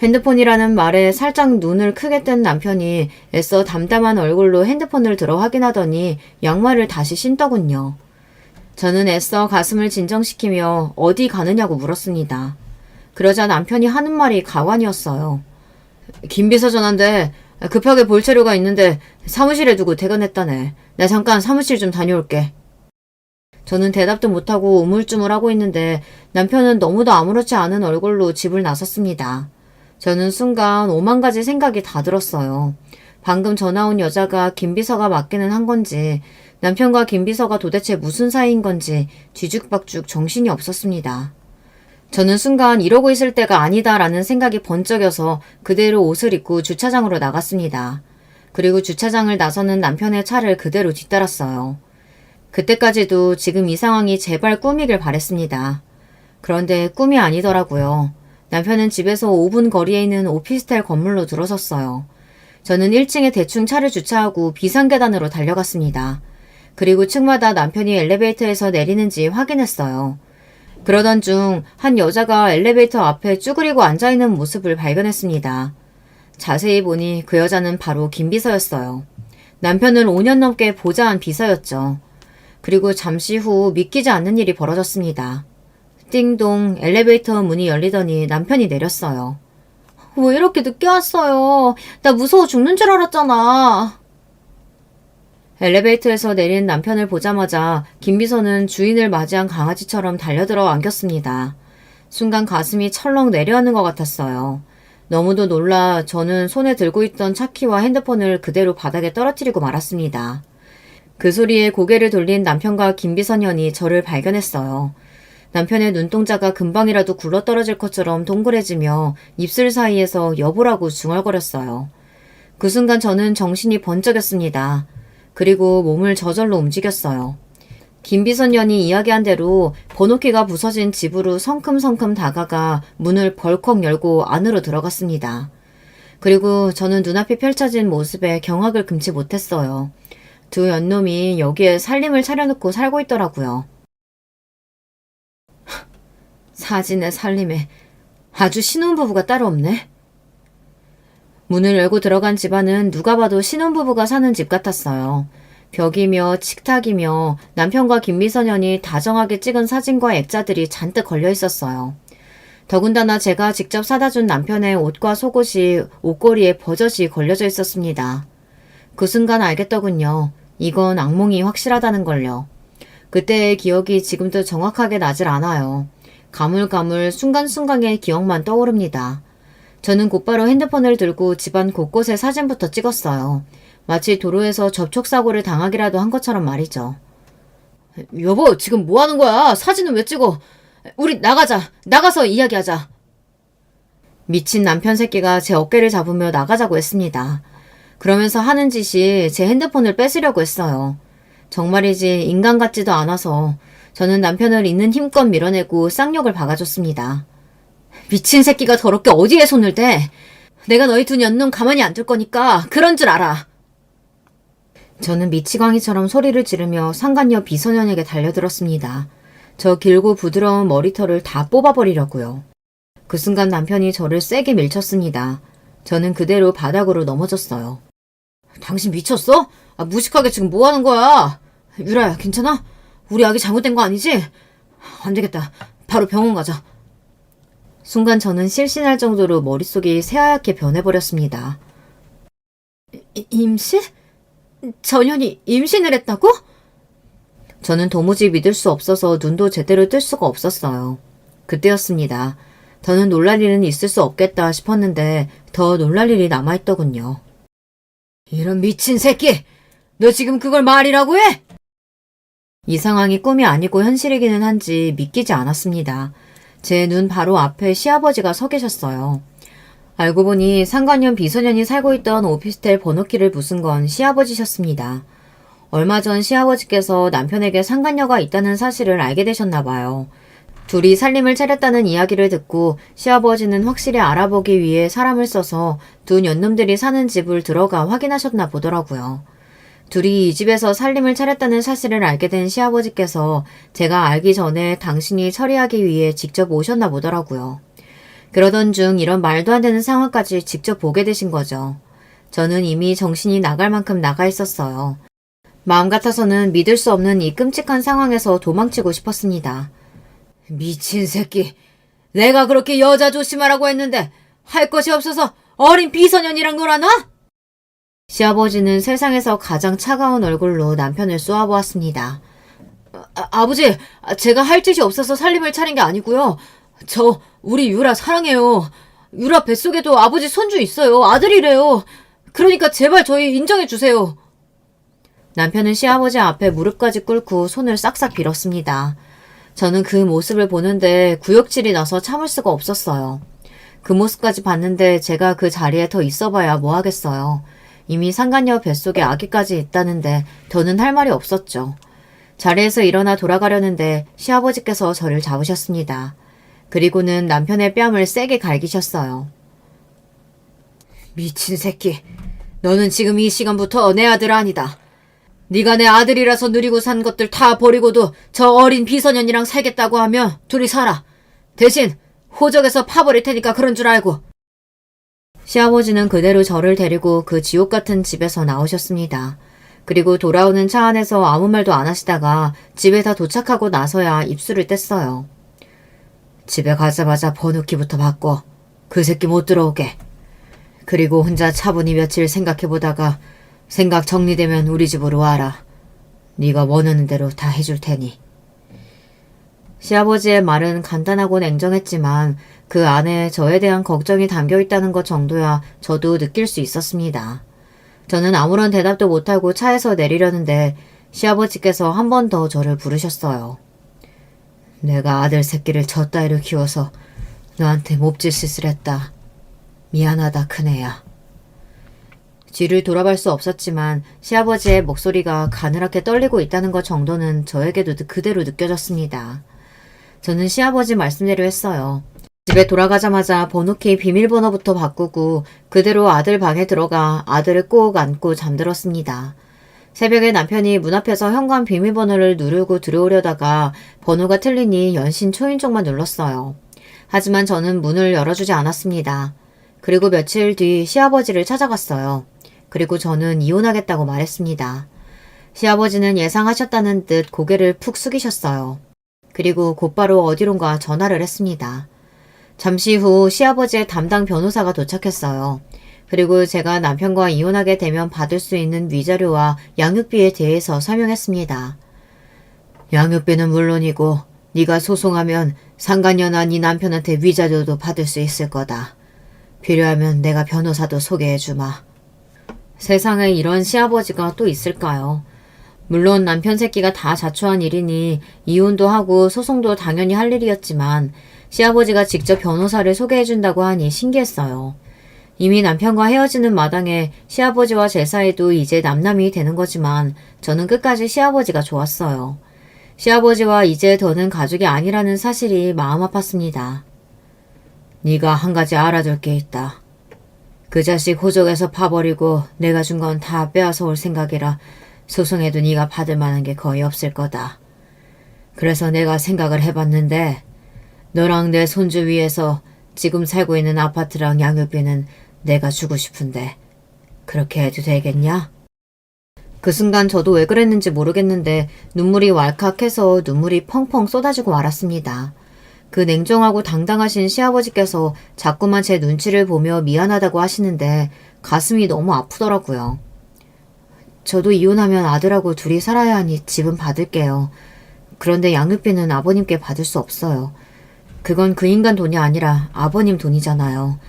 핸드폰이라는 말에 살짝 눈을 크게 뜬 남편이 애써 담담한 얼굴로 핸드폰을 들어 확인하더니 양말을 다시 신더군요. 저는 애써 가슴을 진정시키며 어디 가느냐고 물었습니다. 그러자 남편이 하는 말이 가관이었어요. 김 비서 전화인데 급하게 볼 자료가 있는데 사무실에 두고 퇴근했다네. 나 잠깐 사무실 좀 다녀올게. 저는 대답도 못하고 우물쭈물하고 있는데 남편은 너무도 아무렇지 않은 얼굴로 집을 나섰습니다. 저는 순간 오만 가지 생각이 다 들었어요. 방금 전화 온 여자가 김 비서가 맡기는 한 건지, 남편과 김 비서가 도대체 무슨 사이인 건지 뒤죽박죽 정신이 없었습니다. 저는 순간 이러고 있을 때가 아니다라는 생각이 번쩍여서 그대로 옷을 입고 주차장으로 나갔습니다. 그리고 주차장을 나서는 남편의 차를 그대로 뒤따랐어요. 그때까지도 지금 이 상황이 제발 꿈이길 바랬습니다. 그런데 꿈이 아니더라고요. 남편은 집에서 5분 거리에 있는 오피스텔 건물로 들어섰어요. 저는 1층에 대충 차를 주차하고 비상계단으로 달려갔습니다. 그리고 층마다 남편이 엘리베이터에서 내리는지 확인했어요. 그러던 중 한 여자가 엘리베이터 앞에 쭈그리고 앉아있는 모습을 발견했습니다. 자세히 보니 그 여자는 바로 김 비서였어요. 남편을 5년 넘게 보좌한 비서였죠. 그리고 잠시 후 믿기지 않는 일이 벌어졌습니다. 띵동, 엘리베이터 문이 열리더니 남편이 내렸어요. 왜 이렇게 늦게 왔어요? 나 무서워 죽는 줄 알았잖아. 엘리베이터에서 내린 남편을 보자마자 김 비서는 주인을 맞이한 강아지처럼 달려들어 안겼습니다. 순간 가슴이 철렁 내려앉는 것 같았어요. 너무도 놀라 저는 손에 들고 있던 차키와 핸드폰을 그대로 바닥에 떨어뜨리고 말았습니다. 그 소리에 고개를 돌린 남편과 김 비서년이 저를 발견했어요. 남편의 눈동자가 금방이라도 굴러떨어질 것처럼 동그래지며 입술 사이에서 여보라고 중얼거렸어요. 그 순간 저는 정신이 번쩍였습니다. 그리고 몸을 저절로 움직였어요. 김 비서년이 이야기한 대로 번호키가 부서진 집으로 성큼성큼 다가가 문을 벌컥 열고 안으로 들어갔습니다. 그리고 저는 눈앞이 펼쳐진 모습에 경악을 금치 못했어요. 두 연놈이 여기에 살림을 차려놓고 살고 있더라고요. 사진에 살림에 아주 신혼부부가 따로 없네. 문을 열고 들어간 집안은 누가 봐도 신혼부부가 사는 집 같았어요. 벽이며 식탁이며 남편과 김미선연이 다정하게 찍은 사진과 액자들이 잔뜩 걸려 있었어요. 더군다나 제가 직접 사다 준 남편의 옷과 속옷이 옷걸이에 버젓이 걸려져 있었습니다. 그 순간 알겠더군요. 이건 악몽이 확실하다는 걸요. 그때의 기억이 지금도 정확하게 나질 않아요. 가물가물 순간순간의 기억만 떠오릅니다. 저는 곧바로 핸드폰을 들고 집안 곳곳에 사진부터 찍었어요. 마치 도로에서 접촉사고를 당하기라도 한 것처럼 말이죠. 여보, 지금 뭐 하는 거야? 사진은 왜 찍어? 우리 나가자. 나가서 이야기하자. 미친 남편 새끼가 제 어깨를 잡으며 나가자고 했습니다. 그러면서 하는 짓이 제 핸드폰을 뺏으려고 했어요. 정말이지 인간 같지도 않아서 저는 남편을 있는 힘껏 밀어내고 쌍욕을 박아줬습니다. 미친 새끼가 더럽게 어디에 손을 대? 내가 너희 두 년놈 가만히 안 둘 거니까 그런 줄 알아. 저는 미치광이처럼 소리를 지르며 상간녀 비소년에게 달려들었습니다. 저 길고 부드러운 머리털을 다 뽑아버리려고요. 그 순간 남편이 저를 세게 밀쳤습니다. 저는 그대로 바닥으로 넘어졌어요. 당신 미쳤어? 무식하게 지금 뭐 하는 거야? 유라야, 괜찮아? 우리 아기 잘못된 거 아니지? 안 되겠다. 바로 병원 가자. 순간 저는 실신할 정도로 머릿속이 새하얗게 변해버렸습니다. 임신? 전현이 임신을 했다고? 저는 도무지 믿을 수 없어서 눈도 제대로 뜰 수가 없었어요. 그때였습니다. 더는 놀랄 일은 있을 수 없겠다 싶었는데 더 놀랄 일이 남아있더군요. 이런 미친 새끼! 너 지금 그걸 말이라고 해? 이 상황이 꿈이 아니고 현실이기는 한지 믿기지 않았습니다. 제 눈 바로 앞에 시아버지가 서 계셨어요. 알고 보니 상간년 비소년이 살고 있던 오피스텔 번호키를 부순 건 시아버지셨습니다. 얼마 전 시아버지께서 남편에게 상간녀가 있다는 사실을 알게 되셨나 봐요. 둘이 살림을 차렸다는 이야기를 듣고 시아버지는 확실히 알아보기 위해 사람을 써서 두 년놈들이 사는 집을 들어가 확인하셨나 보더라고요. 둘이 이 집에서 살림을 차렸다는 사실을 알게 된 시아버지께서 제가 알기 전에 당신이 처리하기 위해 직접 오셨나 보더라고요. 그러던 중 이런 말도 안 되는 상황까지 직접 보게 되신 거죠. 저는 이미 정신이 나갈 만큼 나가 있었어요. 마음 같아서는 믿을 수 없는 이 끔찍한 상황에서 도망치고 싶었습니다. 미친 새끼. 내가 그렇게 여자 조심하라고 했는데 할 것이 없어서 어린 비소년이랑 놀아나? 시아버지는 세상에서 가장 차가운 얼굴로 남편을 쏘아보았습니다. 아버지, 제가 할 짓이 없어서 살림을 차린 게 아니고요. 우리 유라 사랑해요. 유라 뱃속에도 아버지 손주 있어요. 아들이래요. 그러니까 제발 저희 인정해주세요. 남편은 시아버지 앞에 무릎까지 꿇고 손을 싹싹 빌었습니다. 저는 그 모습을 보는데 구역질이 나서 참을 수가 없었어요. 그 모습까지 봤는데 제가 그 자리에 더 있어봐야 뭐 하겠어요. 이미 상간녀 뱃속에 아기까지 있다는데 더는 할 말이 없었죠. 자리에서 일어나 돌아가려는데 시아버지께서 저를 잡으셨습니다. 그리고는 남편의 뺨을 세게 갈기셨어요. 미친 새끼. 너는 지금 이 시간부터 내 아들 아니다. 네가 내 아들이라서 누리고 산 것들 다 버리고도 저 어린 비소년이랑 살겠다고 하면 둘이 살아. 대신 호적에서 파버릴 테니까 그런 줄 알고. 시아버지는 그대로 저를 데리고 그 지옥 같은 집에서 나오셨습니다. 그리고 돌아오는 차 안에서 아무 말도 안 하시다가 집에 다 도착하고 나서야 입술을 뗐어요. 집에 가자마자 번호키부터 바꿔. 그 새끼 못 들어오게. 그리고 혼자 차분히 며칠 생각해보다가 생각 정리되면 우리 집으로 와라. 네가 원하는 대로 다 해줄 테니. 시아버지의 말은 간단하고 냉정했지만 그 안에 저에 대한 걱정이 담겨있다는 것 정도야 저도 느낄 수 있었습니다. 저는 아무런 대답도 못하고 차에서 내리려는데 시아버지께서 한 번 더 저를 부르셨어요. 내가 아들 새끼를 저 따위로 키워서 너한테 몹짓짓을 했다. 미안하다 큰애야. 뒤를 돌아볼 수 없었지만 시아버지의 목소리가 가늘하게 떨리고 있다는 것 정도는 저에게도 그대로 느껴졌습니다. 저는 시아버지 말씀대로 했어요. 집에 돌아가자마자 번호키 비밀번호부터 바꾸고 그대로 아들 방에 들어가 아들을 꼭 안고 잠들었습니다. 새벽에 남편이 문 앞에서 현관 비밀번호를 누르고 들어오려다가 번호가 틀리니 연신 초인종만 눌렀어요. 하지만 저는 문을 열어주지 않았습니다. 그리고 며칠 뒤 시아버지를 찾아갔어요. 그리고 저는 이혼하겠다고 말했습니다. 시아버지는 예상하셨다는 듯 고개를 푹 숙이셨어요. 그리고 곧바로 어디론가 전화를 했습니다. 잠시 후 시아버지의 담당 변호사가 도착했어요. 그리고 제가 남편과 이혼하게 되면 받을 수 있는 위자료와 양육비에 대해서 설명했습니다. 양육비는 물론이고 네가 소송하면 상간녀나 네 남편한테 위자료도 받을 수 있을 거다. 필요하면 내가 변호사도 소개해주마. 세상에 이런 시아버지가 또 있을까요? 물론 남편 새끼가 다 자초한 일이니 이혼도 하고 소송도 당연히 할 일이었지만 시아버지가 직접 변호사를 소개해준다고 하니 신기했어요. 이미 남편과 헤어지는 마당에 시아버지와 제 사이도 이제 남남이 되는 거지만 저는 끝까지 시아버지가 좋았어요. 시아버지와 이제 더는 가족이 아니라는 사실이 마음 아팠습니다. 네가 한 가지 알아둘 게 있다. 그 자식 호적에서 파버리고 내가 준 건 다 빼앗아 올 생각이라 소송해도 네가 받을 만한 게 거의 없을 거다. 그래서 내가 생각을 해봤는데 너랑 내 손주 위해서 지금 살고 있는 아파트랑 양육비는 내가 주고 싶은데 그렇게 해도 되겠냐? 그 순간 저도 왜 그랬는지 모르겠는데 눈물이 왈칵해서 눈물이 펑펑 쏟아지고 말았습니다. 그 냉정하고 당당하신 시아버지께서 자꾸만 제 눈치를 보며 미안하다고 하시는데 가슴이 너무 아프더라고요. 저도 이혼하면 아들하고 둘이 살아야 하니 집은 받을게요. 그런데 양육비는 아버님께 받을 수 없어요. 그건 그 인간 돈이 아니라 아버님 돈이잖아요.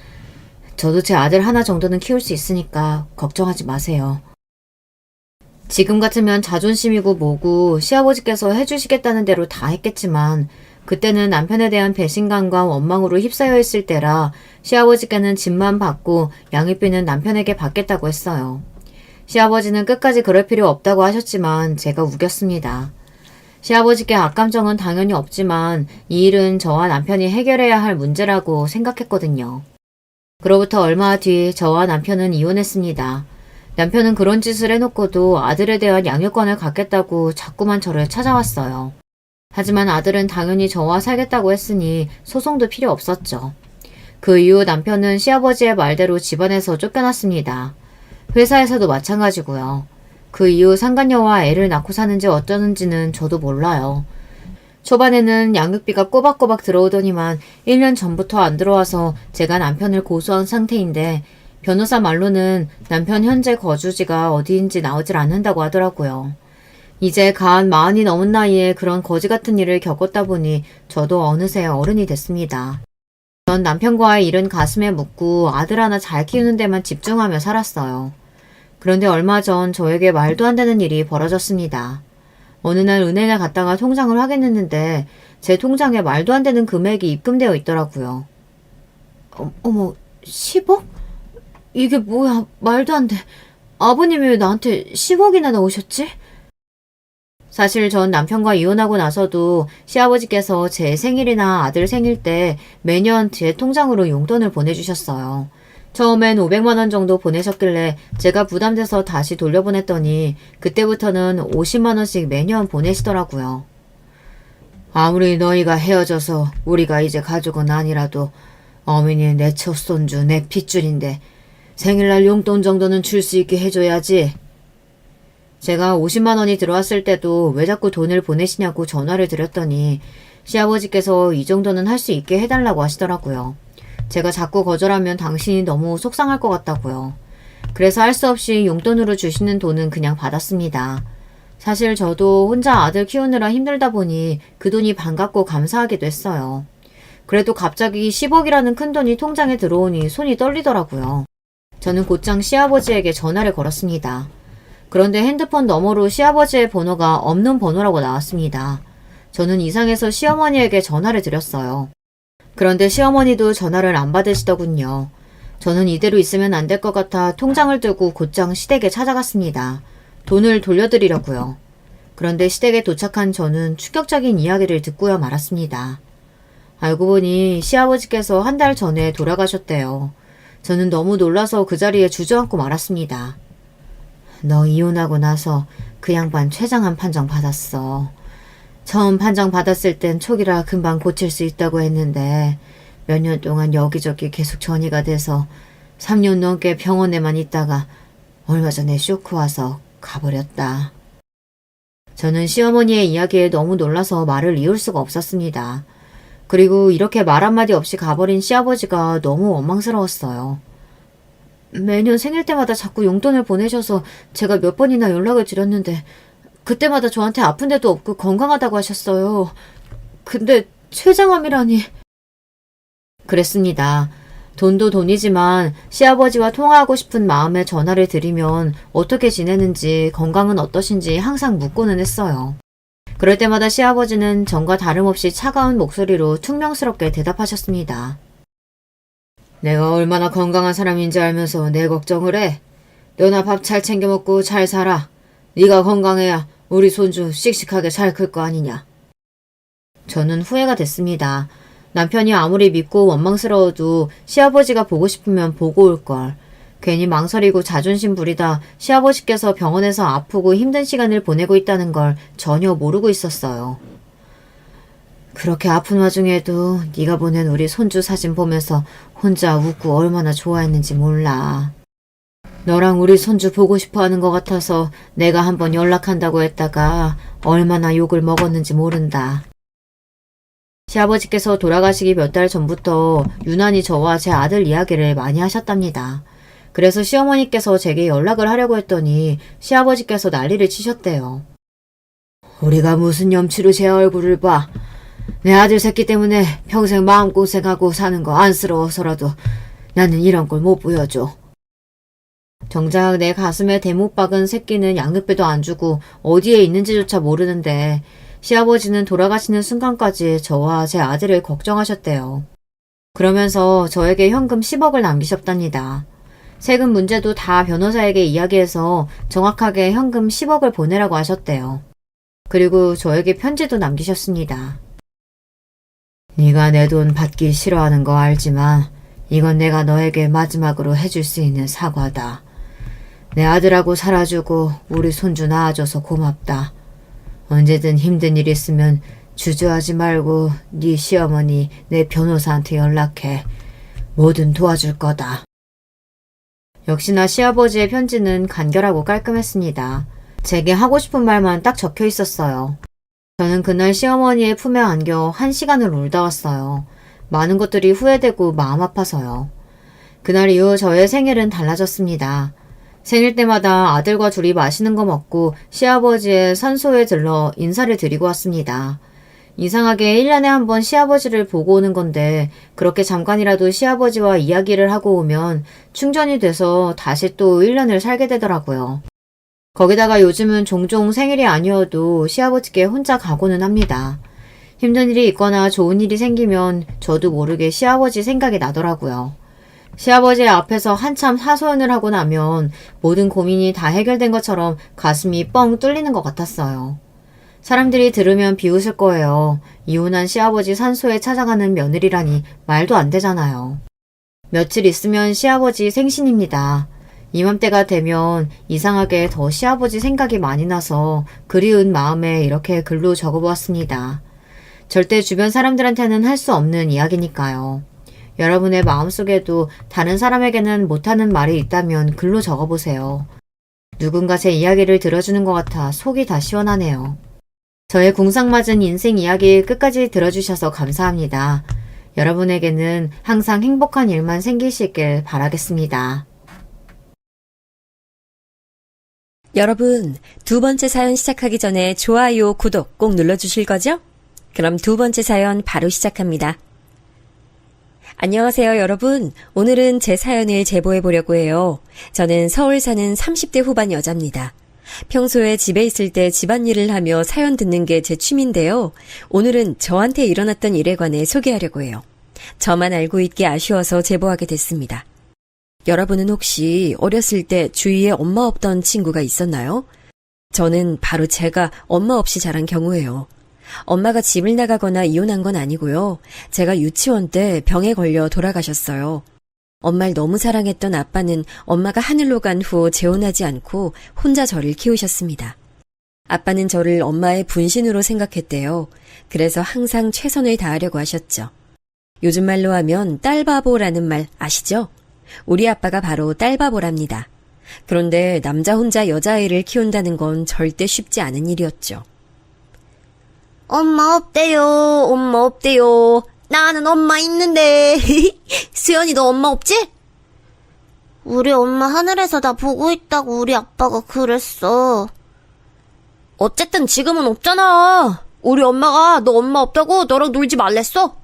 저도 제 아들 하나 정도는 키울 수 있으니까 걱정하지 마세요. 지금 같으면 자존심이고 뭐고 시아버지께서 해주시겠다는 대로 다 했겠지만 그때는 남편에 대한 배신감과 원망으로 휩싸여 있을 때라 시아버지께는 집만 받고 양육비는 남편에게 받겠다고 했어요. 시아버지는 끝까지 그럴 필요 없다고 하셨지만 제가 우겼습니다. 시아버지께 악감정은 당연히 없지만 이 일은 저와 남편이 해결해야 할 문제라고 생각했거든요. 그로부터 얼마 뒤 저와 남편은 이혼했습니다. 남편은 그런 짓을 해놓고도 아들에 대한 양육권을 갖겠다고 자꾸만 저를 찾아왔어요. 하지만 아들은 당연히 저와 살겠다고 했으니 소송도 필요 없었죠. 그 이후 남편은 시아버지의 말대로 집안에서 쫓겨났습니다. 회사에서도 마찬가지고요. 그 이후 상간녀와 애를 낳고 사는지 어쩌는지는 저도 몰라요. 초반에는 양육비가 꼬박꼬박 들어오더니만 1년 전부터 안 들어와서 제가 남편을 고소한 상태인데 변호사 말로는 남편 현재 거주지가 어디인지 나오질 않는다고 하더라고요. 이제 간 40이 넘은 나이에 그런 거지 같은 일을 겪었다 보니 저도 어느새 어른이 됐습니다. 전 남편과의 일은 가슴에 묻고 아들 하나 잘 키우는 데만 집중하며 살았어요. 그런데 얼마 전 저에게 말도 안 되는 일이 벌어졌습니다. 어느 날 은행에 갔다가 통장을 확인했는데 제 통장에 말도 안 되는 금액이 입금되어 있더라고요. 어머, 10억? 이게 뭐야, 말도 안 돼. 아버님이 왜 나한테 10억이나 넣으셨지? 사실 전 남편과 이혼하고 나서도 시아버지께서 제 생일이나 아들 생일 때 매년 제 통장으로 용돈을 보내주셨어요. 처음엔 500만 원 정도 보내셨길래 제가 부담돼서 다시 돌려보냈더니 그때부터는 50만 원씩 매년 보내시더라고요. 아무리 너희가 헤어져서 우리가 이제 가족은 아니라도 어머니 내 첫손주 내 핏줄인데 생일날 용돈 정도는 줄 수 있게 해줘야지. 제가 50만 원이 들어왔을 때도 왜 자꾸 돈을 보내시냐고 전화를 드렸더니 시아버지께서 이 정도는 할 수 있게 해달라고 하시더라고요. 제가 자꾸 거절하면 당신이 너무 속상할 것 같다고요. 그래서 할 수 없이 용돈으로 주시는 돈은 그냥 받았습니다. 사실 저도 혼자 아들 키우느라 힘들다 보니 그 돈이 반갑고 감사하기도 했어요. 그래도 갑자기 10억이라는 큰 돈이 통장에 들어오니 손이 떨리더라고요. 저는 곧장 시아버지에게 전화를 걸었습니다. 그런데 핸드폰 너머로 시아버지의 번호가 없는 번호라고 나왔습니다. 저는 이상해서 시어머니에게 전화를 드렸어요. 그런데 시어머니도 전화를 안 받으시더군요. 저는 이대로 있으면 안 될 것 같아 통장을 들고 곧장 시댁에 찾아갔습니다. 돈을 돌려드리려고요. 그런데 시댁에 도착한 저는 충격적인 이야기를 듣고야 말았습니다. 알고 보니 시아버지께서 한 달 전에 돌아가셨대요. 저는 너무 놀라서 그 자리에 주저앉고 말았습니다. 너 이혼하고 나서 그 양반 최장한 판정 받았어. 처음 판정 받았을 땐 촉이라 금방 고칠 수 있다고 했는데 몇 년 동안 여기저기 계속 전이가 돼서 3년 넘게 병원에만 있다가 얼마 전에 쇼크 와서 가버렸다. 저는 시어머니의 이야기에 너무 놀라서 말을 이을 수가 없었습니다. 그리고 이렇게 말 한마디 없이 가버린 시아버지가 너무 원망스러웠어요. 매년 생일 때마다 자꾸 용돈을 보내셔서 제가 몇 번이나 연락을 드렸는데 그때마다 저한테 아픈 데도 없고 건강하다고 하셨어요. 근데 췌장암이라니. 그랬습니다. 돈도 돈이지만 시아버지와 통화하고 싶은 마음에 전화를 드리면 어떻게 지내는지 건강은 어떠신지 항상 묻고는 했어요. 그럴 때마다 시아버지는 전과 다름없이 차가운 목소리로 퉁명스럽게 대답하셨습니다. 내가 얼마나 건강한 사람인지 알면서 내 걱정을 해. 너나 밥 잘 챙겨 먹고 잘 살아. 네가 건강해야 우리 손주 씩씩하게 잘 클 거 아니냐. 저는 후회가 됐습니다. 남편이 아무리 믿고 원망스러워도 시아버지가 보고 싶으면 보고 올걸. 괜히 망설이고 자존심 부리다 시아버지께서 병원에서 아프고 힘든 시간을 보내고 있다는 걸 전혀 모르고 있었어요. 그렇게 아픈 와중에도 네가 보낸 우리 손주 사진 보면서 혼자 웃고 얼마나 좋아했는지 몰라. 너랑 우리 손주 보고 싶어 하는 것 같아서 내가 한번 연락한다고 했다가 얼마나 욕을 먹었는지 모른다. 시아버지께서 돌아가시기 몇 달 전부터 유난히 저와 제 아들 이야기를 많이 하셨답니다. 그래서 시어머니께서 제게 연락을 하려고 했더니 시아버지께서 난리를 치셨대요. 우리가 무슨 염치로 제 얼굴을 봐. 내 아들 새끼 때문에 평생 마음고생하고 사는 거 안쓰러워서라도 나는 이런 걸 못 보여줘. 정작 내 가슴에 대못 박은 새끼는 양육비도 안 주고 어디에 있는지조차 모르는데 시아버지는 돌아가시는 순간까지 저와 제 아들을 걱정하셨대요. 그러면서 저에게 현금 10억을 남기셨답니다. 세금 문제도 다 변호사에게 이야기해서 정확하게 현금 10억을 보내라고 하셨대요. 그리고 저에게 편지도 남기셨습니다. 네가 내 돈 받기 싫어하는 거 알지만 이건 내가 너에게 마지막으로 해줄 수 있는 사과다. 내 아들하고 살아주고 우리 손주 낳아줘서 고맙다. 언제든 힘든 일 있으면 주저하지 말고 네 시어머니 내 변호사한테 연락해. 뭐든 도와줄 거다. 역시나 시아버지의 편지는 간결하고 깔끔했습니다. 제게 하고 싶은 말만 딱 적혀 있었어요. 저는 그날 시어머니의 품에 안겨 1시간을 울다 왔어요. 많은 것들이 후회되고 마음 아파서요. 그날 이후 저의 생일은 달라졌습니다. 생일 때마다 아들과 둘이 맛있는 거 먹고 시아버지의 산소에 들러 인사를 드리고 왔습니다. 이상하게 1년에 한 번 시아버지를 보고 오는 건데 그렇게 잠깐이라도 시아버지와 이야기를 하고 오면 충전이 돼서 다시 또 1년을 살게 되더라고요. 거기다가 요즘은 종종 생일이 아니어도 시아버지께 혼자 가고는 합니다. 힘든 일이 있거나 좋은 일이 생기면 저도 모르게 시아버지 생각이 나더라고요. 시아버지 앞에서 한참 하소연을 하고 나면 모든 고민이 다 해결된 것처럼 가슴이 뻥 뚫리는 것 같았어요. 사람들이 들으면 비웃을 거예요. 이혼한 시아버지 산소에 찾아가는 며느리라니 말도 안 되잖아요. 며칠 있으면 시아버지 생신입니다. 이맘때가 되면 이상하게 더 시아버지 생각이 많이 나서 그리운 마음에 이렇게 글로 적어보았습니다. 절대 주변 사람들한테는 할 수 없는 이야기니까요. 여러분의 마음속에도 다른 사람에게는 못하는 말이 있다면 글로 적어보세요. 누군가 제 이야기를 들어주는 것 같아 속이 다 시원하네요. 저의 궁상맞은 인생 이야기 끝까지 들어주셔서 감사합니다. 여러분에게는 항상 행복한 일만 생기시길 바라겠습니다. 여러분, 두 번째 사연 시작하기 전에 좋아요, 구독 꼭 눌러주실 거죠? 그럼 두 번째 사연 바로 시작합니다. 안녕하세요, 여러분. 오늘은 제 사연을 제보해 보려고 해요. 저는 서울 사는 30대 후반 여자입니다. 평소에 집에 있을 때 집안일을 하며 사연 듣는 게 제 취미인데요. 오늘은 저한테 일어났던 일에 관해 소개하려고 해요. 저만 알고 있기 아쉬워서 제보하게 됐습니다. 여러분은 혹시 어렸을 때 주위에 엄마 없던 친구가 있었나요? 저는 바로 제가 엄마 없이 자란 경우예요. 엄마가 집을 나가거나 이혼한 건 아니고요. 제가 유치원 때 병에 걸려 돌아가셨어요. 엄마를 너무 사랑했던 아빠는 엄마가 하늘로 간 후 재혼하지 않고 혼자 저를 키우셨습니다. 아빠는 저를 엄마의 분신으로 생각했대요. 그래서 항상 최선을 다하려고 하셨죠. 요즘 말로 하면 딸바보라는 말 아시죠? 우리 아빠가 바로 딸바보랍니다. 그런데 남자 혼자 여자아이를 키운다는 건 절대 쉽지 않은 일이었죠. 엄마 없대요. 엄마 없대요. 나는 엄마 있는데. 수연이도 엄마 없지? 우리 엄마 하늘에서 나 보고 있다고 우리 아빠가 그랬어. 어쨌든 지금은 없잖아. 우리 엄마가 너 엄마 없다고 너랑 놀지 말랬어.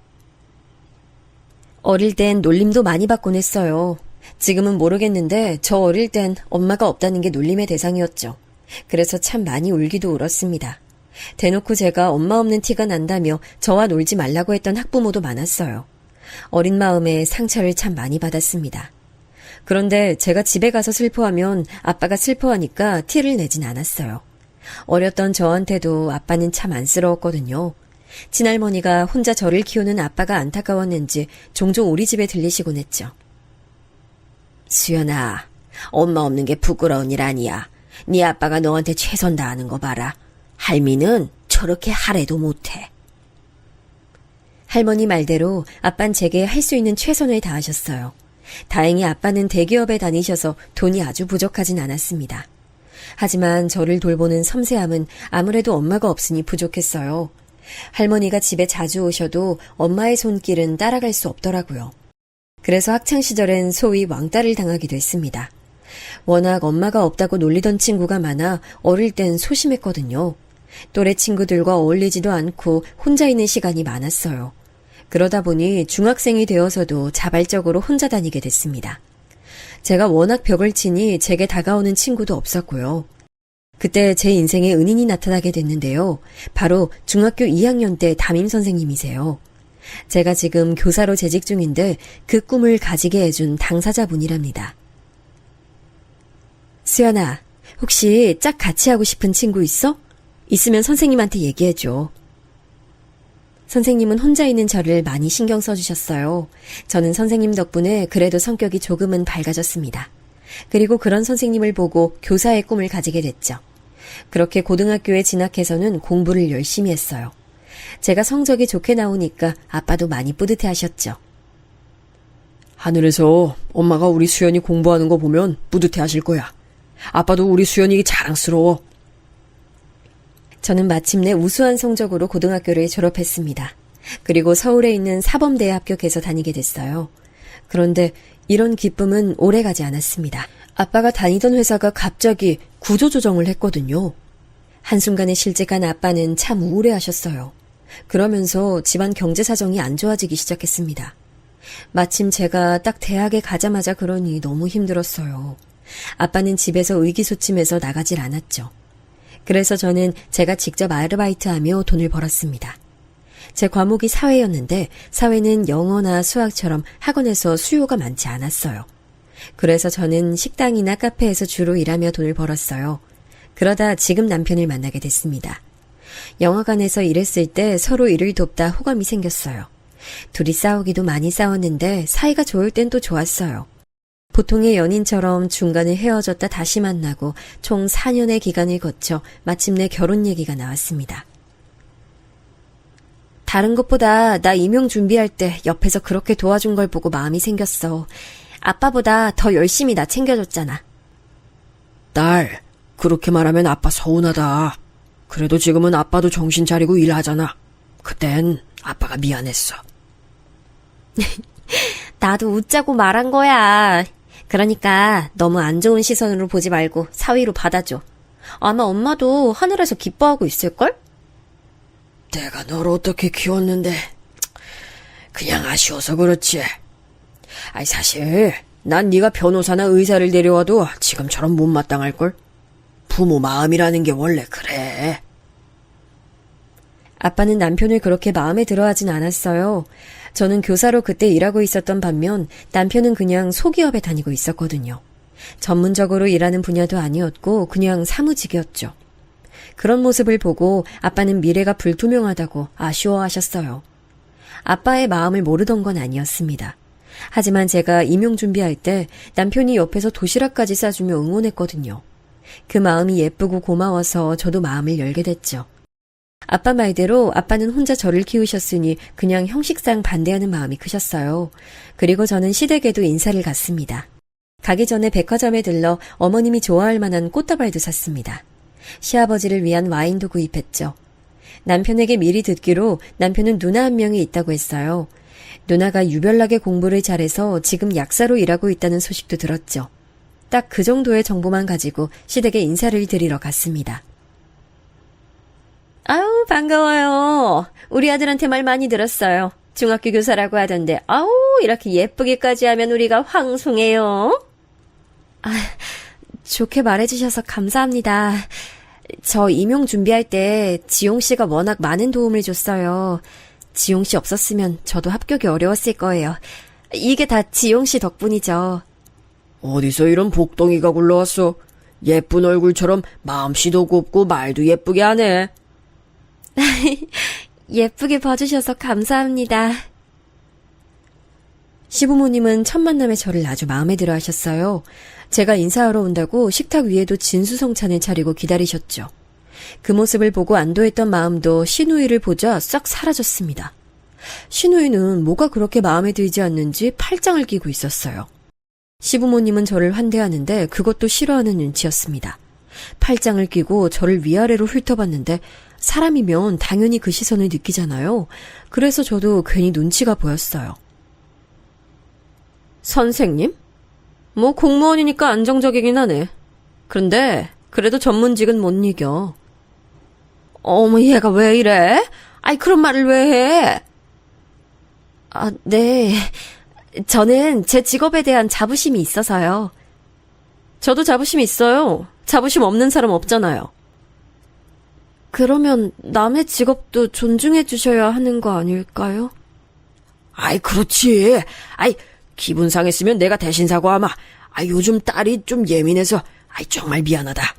어릴 땐 놀림도 많이 받곤 했어요. 지금은 모르겠는데 저 어릴 땐 엄마가 없다는 게 놀림의 대상이었죠. 그래서 참 많이 울기도 울었습니다. 대놓고 제가 엄마 없는 티가 난다며 저와 놀지 말라고 했던 학부모도 많았어요. 어린 마음에 상처를 참 많이 받았습니다. 그런데 제가 집에 가서 슬퍼하면 아빠가 슬퍼하니까 티를 내진 않았어요. 어렸던 저한테도 아빠는 참 안쓰러웠거든요. 친할머니가 혼자 저를 키우는 아빠가 안타까웠는지 종종 우리 집에 들리시곤 했죠. 수연아, 엄마 없는 게 부끄러운 일 아니야. 네 아빠가 너한테 최선 다하는 거 봐라. 할미는 저렇게 하래도 못해. 할머니 말대로 아빤 제게 할 수 있는 최선을 다하셨어요. 다행히 아빠는 대기업에 다니셔서 돈이 아주 부족하진 않았습니다. 하지만 저를 돌보는 섬세함은 아무래도 엄마가 없으니 부족했어요. 할머니가 집에 자주 오셔도 엄마의 손길은 따라갈 수 없더라고요. 그래서 학창시절엔 소위 왕따를 당하기도 했습니다. 워낙 엄마가 없다고 놀리던 친구가 많아 어릴 땐 소심했거든요. 또래 친구들과 어울리지도 않고 혼자 있는 시간이 많았어요. 그러다 보니 중학생이 되어서도 자발적으로 혼자 다니게 됐습니다. 제가 워낙 벽을 치니 제게 다가오는 친구도 없었고요. 그때 제 인생에 은인이 나타나게 됐는데요. 바로 중학교 2학년 때 담임 선생님이세요. 제가 지금 교사로 재직 중인데 그 꿈을 가지게 해준 당사자분이랍니다. 수연아, 혹시 짝 같이 하고 싶은 친구 있어? 있으면 선생님한테 얘기해줘. 선생님은 혼자 있는 저를 많이 신경 써주셨어요. 저는 선생님 덕분에 그래도 성격이 조금은 밝아졌습니다. 그리고 그런 선생님을 보고 교사의 꿈을 가지게 됐죠. 그렇게 고등학교에 진학해서는 공부를 열심히 했어요. 제가 성적이 좋게 나오니까 아빠도 많이 뿌듯해 하셨죠. 하늘에서 엄마가 우리 수연이 공부하는 거 보면 뿌듯해 하실 거야. 아빠도 우리 수연이 자랑스러워. 저는 마침내 우수한 성적으로 고등학교를 졸업했습니다. 그리고 서울에 있는 사범대에 합격해서 다니게 됐어요. 그런데 이런 기쁨은 오래가지 않았습니다. 아빠가 다니던 회사가 갑자기 구조조정을 했거든요. 한순간에 실직한 아빠는 참 우울해하셨어요. 그러면서 집안 경제 사정이 안 좋아지기 시작했습니다. 마침 제가 딱 대학에 가자마자 그러니 너무 힘들었어요. 아빠는 집에서 의기소침해서 나가질 않았죠. 그래서 저는 제가 직접 아르바이트하며 돈을 벌었습니다. 제 과목이 사회였는데 사회는 영어나 수학처럼 학원에서 수요가 많지 않았어요. 그래서 저는 식당이나 카페에서 주로 일하며 돈을 벌었어요. 그러다 지금 남편을 만나게 됐습니다. 영화관에서 일했을 때 서로 일을 돕다 호감이 생겼어요. 둘이 싸우기도 많이 싸웠는데 사이가 좋을 땐 또 좋았어요. 보통의 연인처럼 중간에 헤어졌다 다시 만나고 총 4년의 기간을 거쳐 마침내 결혼 얘기가 나왔습니다. 다른 것보다 나 임용 준비할 때 옆에서 그렇게 도와준 걸 보고 마음이 생겼어. 아빠보다 더 열심히 나 챙겨줬잖아. 딸, 그렇게 말하면 아빠 서운하다. 그래도 지금은 아빠도 정신 차리고 일하잖아. 그땐 아빠가 미안했어. 나도 웃자고 말한 거야. 그러니까 너무 안 좋은 시선으로 보지 말고 사위로 받아줘. 아마 엄마도 하늘에서 기뻐하고 있을걸? 내가 널 어떻게 키웠는데 그냥 아쉬워서 그렇지. 아니 사실 난 네가 변호사나 의사를 데려와도 지금처럼 못마땅할걸. 부모 마음이라는 게 원래 그래. 아빠는 남편을 그렇게 마음에 들어하진 않았어요. 저는 교사로 그때 일하고 있었던 반면 남편은 그냥 소기업에 다니고 있었거든요. 전문적으로 일하는 분야도 아니었고 그냥 사무직이었죠. 그런 모습을 보고 아빠는 미래가 불투명하다고 아쉬워하셨어요. 아빠의 마음을 모르던 건 아니었습니다. 하지만 제가 임용 준비할 때 남편이 옆에서 도시락까지 싸주며 응원했거든요. 그 마음이 예쁘고 고마워서 저도 마음을 열게 됐죠. 아빠 말대로 아빠는 혼자 저를 키우셨으니 그냥 형식상 반대하는 마음이 크셨어요. 그리고 저는 시댁에도 인사를 갔습니다. 가기 전에 백화점에 들러 어머님이 좋아할 만한 꽃다발도 샀습니다. 시아버지를 위한 와인도 구입했죠. 남편에게 미리 듣기로 남편은 누나 한 명이 있다고 했어요. 누나가 유별나게 공부를 잘해서 지금 약사로 일하고 있다는 소식도 들었죠. 딱 그 정도의 정보만 가지고 시댁에 인사를 드리러 갔습니다. 아우, 반가워요. 우리 아들한테 말 많이 들었어요. 중학교 교사라고 하던데, 아우, 이렇게 예쁘게까지 하면 우리가 황송해요. 아, 좋게 말해주셔서 감사합니다. 저 임용 준비할 때 지용 씨가 워낙 많은 도움을 줬어요. 지용 씨 없었으면 저도 합격이 어려웠을 거예요. 이게 다 지용 씨 덕분이죠. 어디서 이런 복덩이가 굴러왔어. 예쁜 얼굴처럼 마음씨도 곱고 말도 예쁘게 하네. 예쁘게 봐주셔서 감사합니다. 시부모님은 첫 만남에 저를 아주 마음에 들어 하셨어요. 제가 인사하러 온다고 식탁 위에도 진수성찬을 차리고 기다리셨죠. 그 모습을 보고 안도했던 마음도 시누이를 보자 싹 사라졌습니다. 시누이는 뭐가 그렇게 마음에 들지 않는지 팔짱을 끼고 있었어요. 시부모님은 저를 환대하는데 그것도 싫어하는 눈치였습니다. 팔짱을 끼고 저를 위아래로 훑어봤는데 사람이면 당연히 그 시선을 느끼잖아요. 그래서 저도 괜히 눈치가 보였어요. 선생님? 뭐 공무원이니까 안정적이긴 하네. 그런데 그래도 전문직은 못 이겨. 어머, 얘가 왜 이래? 아이, 그런 말을 왜 해? 아, 네. 저는 제 직업에 대한 자부심이 있어서요. 저도 자부심 있어요. 자부심 없는 사람 없잖아요. 그러면 남의 직업도 존중해 주셔야 하는 거 아닐까요? 아이, 그렇지. 아이, 기분 상했으면 내가 대신 사과하마. 아이, 요즘 딸이 좀 예민해서, 아이, 정말 미안하다.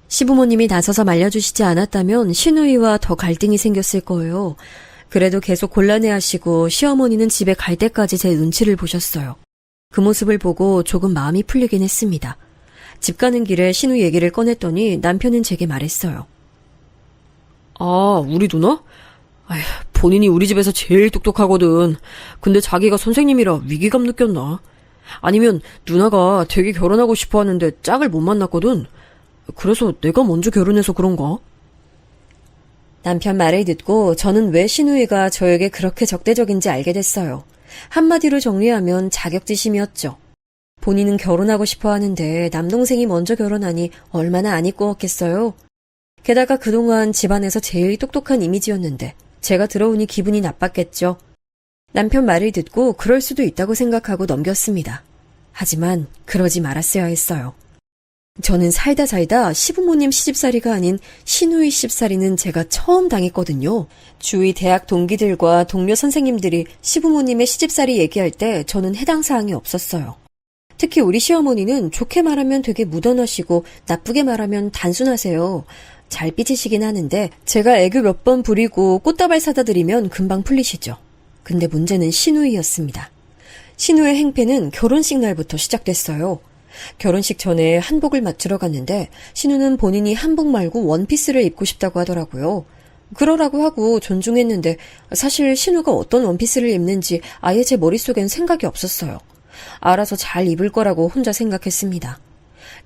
시부모님이 나서서 말려주시지 않았다면 신우이와 더 갈등이 생겼을 거예요. 그래도 계속 곤란해하시고 시어머니는 집에 갈 때까지 제 눈치를 보셨어요. 그 모습을 보고 조금 마음이 풀리긴 했습니다. 집 가는 길에 신우 얘기를 꺼냈더니 남편은 제게 말했어요. 아, 우리 누나? 아휴, 본인이 우리 집에서 제일 똑똑하거든. 근데 자기가 선생님이라 위기감 느꼈나? 아니면 누나가 되게 결혼하고 싶어 하는데 짝을 못 만났거든. 그래서 내가 먼저 결혼해서 그런가? 남편 말을 듣고 저는 왜 신우이가 저에게 그렇게 적대적인지 알게 됐어요. 한마디로 정리하면 자격지심이었죠. 본인은 결혼하고 싶어 하는데 남동생이 먼저 결혼하니 얼마나 안 이꾸었겠어요. 게다가 그동안 집안에서 제일 똑똑한 이미지였는데 제가 들어오니 기분이 나빴겠죠. 남편 말을 듣고 그럴 수도 있다고 생각하고 넘겼습니다. 하지만 그러지 말았어야 했어요. 저는 살다 시부모님 시집살이가 아닌 신우이 시집살이는 제가 처음 당했거든요. 주위 대학 동기들과 동료 선생님들이 시부모님의 시집살이 얘기할 때 저는 해당 사항이 없었어요. 특히 우리 시어머니는 좋게 말하면 되게 무던하시고 나쁘게 말하면 단순하세요. 잘 삐지시긴 하는데 제가 애교 몇 번 부리고 꽃다발 사다 드리면 금방 풀리시죠. 근데 문제는 신우이였습니다. 신우의 행패는 결혼식 날부터 시작됐어요. 결혼식 전에 한복을 맞추러 갔는데 신우는 본인이 한복 말고 원피스를 입고 싶다고 하더라고요. 그러라고 하고 존중했는데 사실 신우가 어떤 원피스를 입는지 아예 제 머릿속엔 생각이 없었어요. 알아서 잘 입을 거라고 혼자 생각했습니다.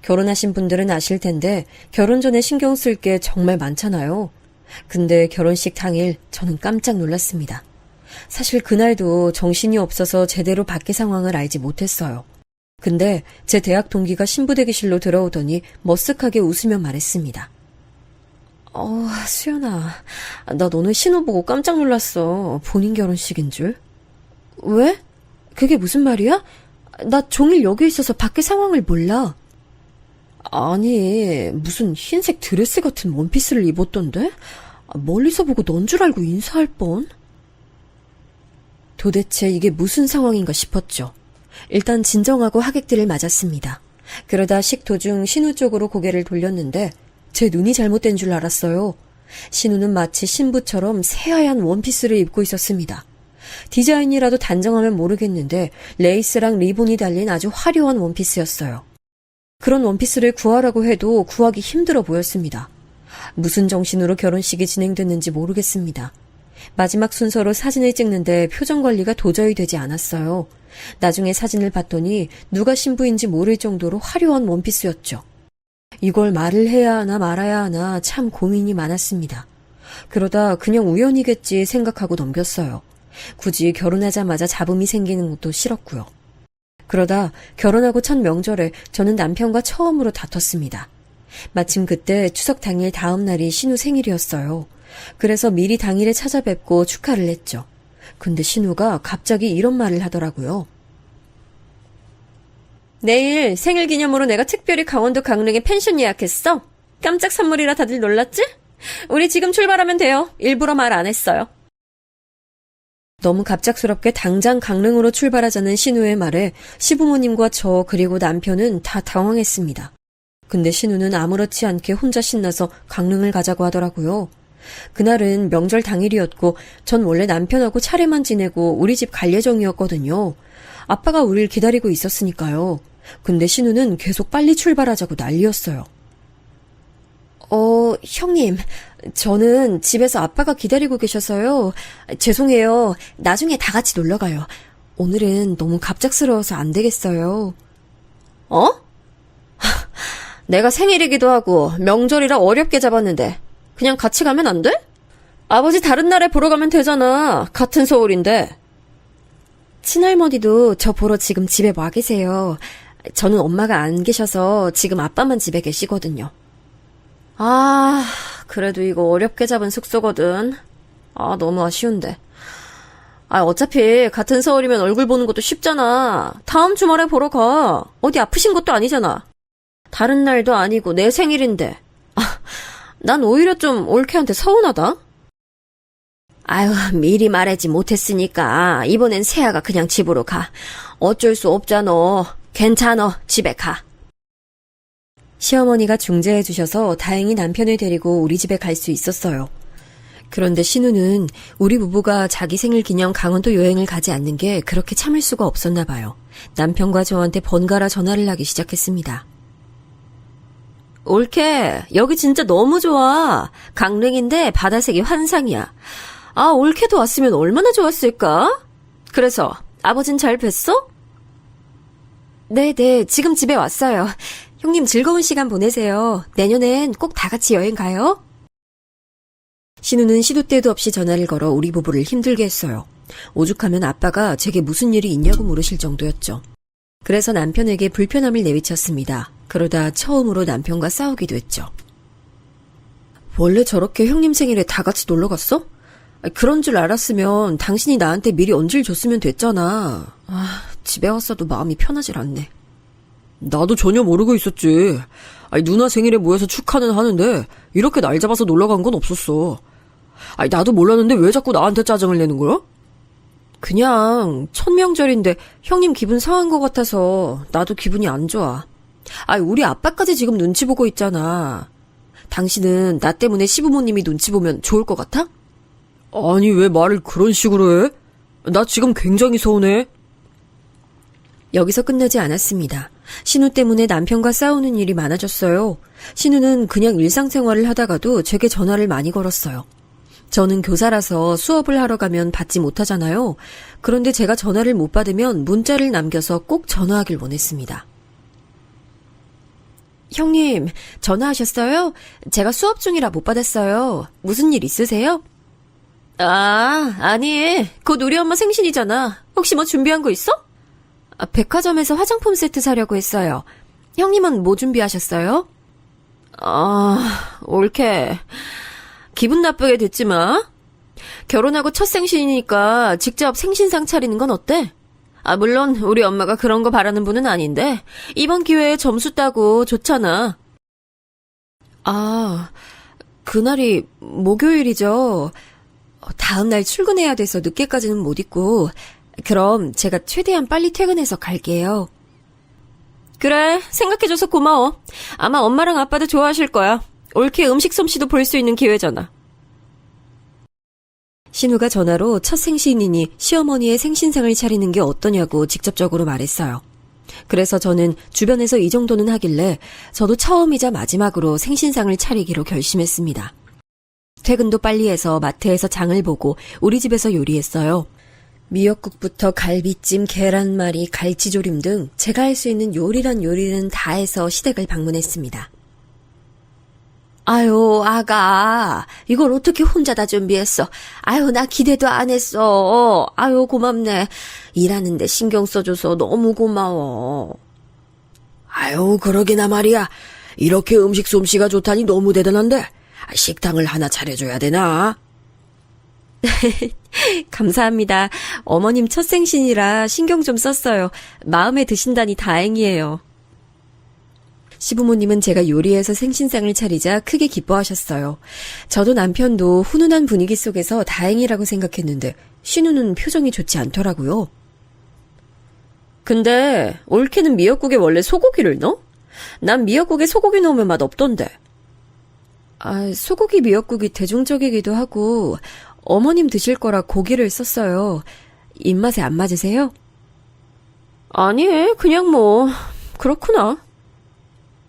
결혼하신 분들은 아실 텐데 결혼 전에 신경 쓸 게 정말 많잖아요. 근데 결혼식 당일 저는 깜짝 놀랐습니다. 사실 그날도 정신이 없어서 제대로 밖의 상황을 알지 못했어요. 근데 제 대학 동기가 신부대기실로 들어오더니 머쓱하게 웃으며 말했습니다. 수연아, 나 너는 신우 보고 깜짝 놀랐어. 본인 결혼식인 줄. 왜? 그게 무슨 말이야? 나 종일 여기 있어서 밖의 상황을 몰라. 아니, 무슨 흰색 드레스 같은 원피스를 입었던데? 멀리서 보고 넌 줄 알고 인사할 뻔. 도대체 이게 무슨 상황인가 싶었죠. 일단 진정하고 하객들을 맞았습니다. 그러다 식도중 신우 쪽으로 고개를 돌렸는데 제 눈이 잘못된 줄 알았어요. 신우는 마치 신부처럼 새하얀 원피스를 입고 있었습니다. 디자인이라도 단정하면 모르겠는데 레이스랑 리본이 달린 아주 화려한 원피스였어요. 그런 원피스를 구하라고 해도 구하기 힘들어 보였습니다. 무슨 정신으로 결혼식이 진행됐는지 모르겠습니다. 마지막 순서로 사진을 찍는데 표정 관리가 도저히 되지 않았어요. 나중에 사진을 봤더니 누가 신부인지 모를 정도로 화려한 원피스였죠. 이걸 말을 해야 하나 말아야 하나 참 고민이 많았습니다. 그러다 그냥 우연이겠지 생각하고 넘겼어요. 굳이 결혼하자마자 잡음이 생기는 것도 싫었고요. 그러다 결혼하고 첫 명절에 저는 남편과 처음으로 다퉜습니다. 마침 그때 추석 당일 다음 날이 신우 생일이었어요. 그래서 미리 당일에 찾아뵙고 축하를 했죠. 근데 신우가 갑자기 이런 말을 하더라고요. 내일 생일 기념으로 내가 특별히 강원도 강릉에 펜션 예약했어. 깜짝 선물이라 다들 놀랐지? 우리 지금 출발하면 돼요. 일부러 말 안 했어요. 너무 갑작스럽게 당장 강릉으로 출발하자는 신우의 말에 시부모님과 저 그리고 남편은 다 당황했습니다. 근데 신우는 아무렇지 않게 혼자 신나서 강릉을 가자고 하더라고요. 그날은 명절 당일이었고 전 원래 남편하고 차례만 지내고 우리 집 갈 예정이었거든요. 아빠가 우릴 기다리고 있었으니까요. 근데 신우는 계속 빨리 출발하자고 난리였어요. 형님, 저는 집에서 아빠가 기다리고 계셔서요. 죄송해요. 나중에 다 같이 놀러가요. 오늘은 너무 갑작스러워서 안 되겠어요. 내가 생일이기도 하고 명절이라 어렵게 잡았는데 그냥 같이 가면 안 돼? 아버지 다른 날에 보러 가면 되잖아. 같은 서울인데. 친할머니도 저 보러 지금 집에 와 계세요. 저는 엄마가 안 계셔서 지금 아빠만 집에 계시거든요. 아, 그래도 이거 어렵게 잡은 숙소거든. 아, 너무 아쉬운데. 아, 어차피 같은 서울이면 얼굴 보는 것도 쉽잖아. 다음 주말에 보러 가. 어디 아프신 것도 아니잖아. 다른 날도 아니고 내 생일인데. 아, 난 오히려 좀 올케한테 서운하다. 아유, 미리 말하지 못했으니까 이번엔 세아가 그냥 집으로 가. 어쩔 수 없잖아. 괜찮아. 집에 가. 시어머니가 중재해 주셔서 다행히 남편을 데리고 우리 집에 갈 수 있었어요. 그런데 신우는 우리 부부가 자기 생일 기념 강원도 여행을 가지 않는 게 그렇게 참을 수가 없었나 봐요. 남편과 저한테 번갈아 전화를 하기 시작했습니다. 올케, 여기 진짜 너무 좋아. 강릉인데 바다색이 환상이야. 아, 올케도 왔으면 얼마나 좋았을까? 그래서 아버진 잘 뵀어? 네네, 지금 집에 왔어요. 형님 즐거운 시간 보내세요. 내년엔 꼭 다 같이 여행 가요. 신우는 시도 때도 없이 전화를 걸어 우리 부부를 힘들게 했어요. 오죽하면 아빠가 제게 무슨 일이 있냐고 물으실 정도였죠. 그래서 남편에게 불편함을 내비쳤습니다. 그러다 처음으로 남편과 싸우기도 했죠. 원래 저렇게 형님 생일에 다 같이 놀러 갔어? 그런 줄 알았으면 당신이 나한테 미리 언질 줬으면 됐잖아. 아, 집에 왔어도 마음이 편하질 않네. 나도 전혀 모르고 있었지. 아니, 누나 생일에 모여서 축하는 하는데 이렇게 날 잡아서 놀러 간 건 없었어. 아니, 나도 몰랐는데 왜 자꾸 나한테 짜증을 내는 거야? 그냥 천명절인데 형님 기분 상한 것 같아서 나도 기분이 안 좋아. 아니, 우리 아빠까지 지금 눈치 보고 있잖아. 당신은 나 때문에 시부모님이 눈치 보면 좋을 것 같아? 아니, 왜 말을 그런 식으로 해? 나 지금 굉장히 서운해. 여기서 끝나지 않았습니다. 신우 때문에 남편과 싸우는 일이 많아졌어요. 신우는 그냥 일상생활을 하다가도 제게 전화를 많이 걸었어요. 저는 교사라서 수업을 하러 가면 받지 못하잖아요. 그런데 제가 전화를 못 받으면 문자를 남겨서 꼭 전화하길 원했습니다. 형님, 전화하셨어요? 제가 수업 중이라 못 받았어요. 무슨 일 있으세요? 아, 아니. 곧 우리 엄마 생신이잖아. 혹시 뭐 준비한 거 있어? 아, 백화점에서 화장품 세트 사려고 했어요. 형님은 뭐 준비하셨어요? 아, 올케. 기분 나쁘게 듣지 마. 결혼하고 첫 생신이니까 직접 생신상 차리는 건 어때? 아, 물론 우리 엄마가 그런 거 바라는 분은 아닌데 이번 기회에 점수 따고 좋잖아. 아, 그날이 목요일이죠. 다음 날 출근해야 돼서 늦게까지는 못 있고 그럼 제가 최대한 빨리 퇴근해서 갈게요. 그래, 생각해줘서 고마워. 아마 엄마랑 아빠도 좋아하실 거야. 올케 음식 솜씨도 볼 수 있는 기회잖아. 신우가 전화로 첫 생신이니 시어머니의 생신상을 차리는 게 어떠냐고 직접적으로 말했어요. 그래서 저는 주변에서 이 정도는 하길래 저도 처음이자 마지막으로 생신상을 차리기로 결심했습니다. 퇴근도 빨리 해서 마트에서 장을 보고 우리 집에서 요리했어요. 미역국부터 갈비찜, 계란말이, 갈치조림 등 제가 할 수 있는 요리란 요리는 다 해서 시댁을 방문했습니다. 아유, 아가, 이걸 어떻게 혼자 다 준비했어? 아유, 나 기대도 안 했어. 아유, 고맙네. 일하는데 신경 써줘서 너무 고마워. 아유, 그러기나 말이야. 이렇게 음식 솜씨가 좋다니 너무 대단한데 식당을 하나 차려줘야 되나? 감사합니다. 어머님 첫 생신이라 신경 좀 썼어요. 마음에 드신다니 다행이에요. 시부모님은 제가 요리해서 생신상을 차리자 크게 기뻐하셨어요. 저도 남편도 훈훈한 분위기 속에서 다행이라고 생각했는데 신우는 표정이 좋지 않더라고요. 근데 올케는 미역국에 원래 소고기를 넣어? 난 미역국에 소고기 넣으면 맛 없던데. 아, 소고기 미역국이 대중적이기도 하고 어머님 드실 거라 고기를 썼어요. 입맛에 안 맞으세요? 아니, 그냥 뭐 그렇구나.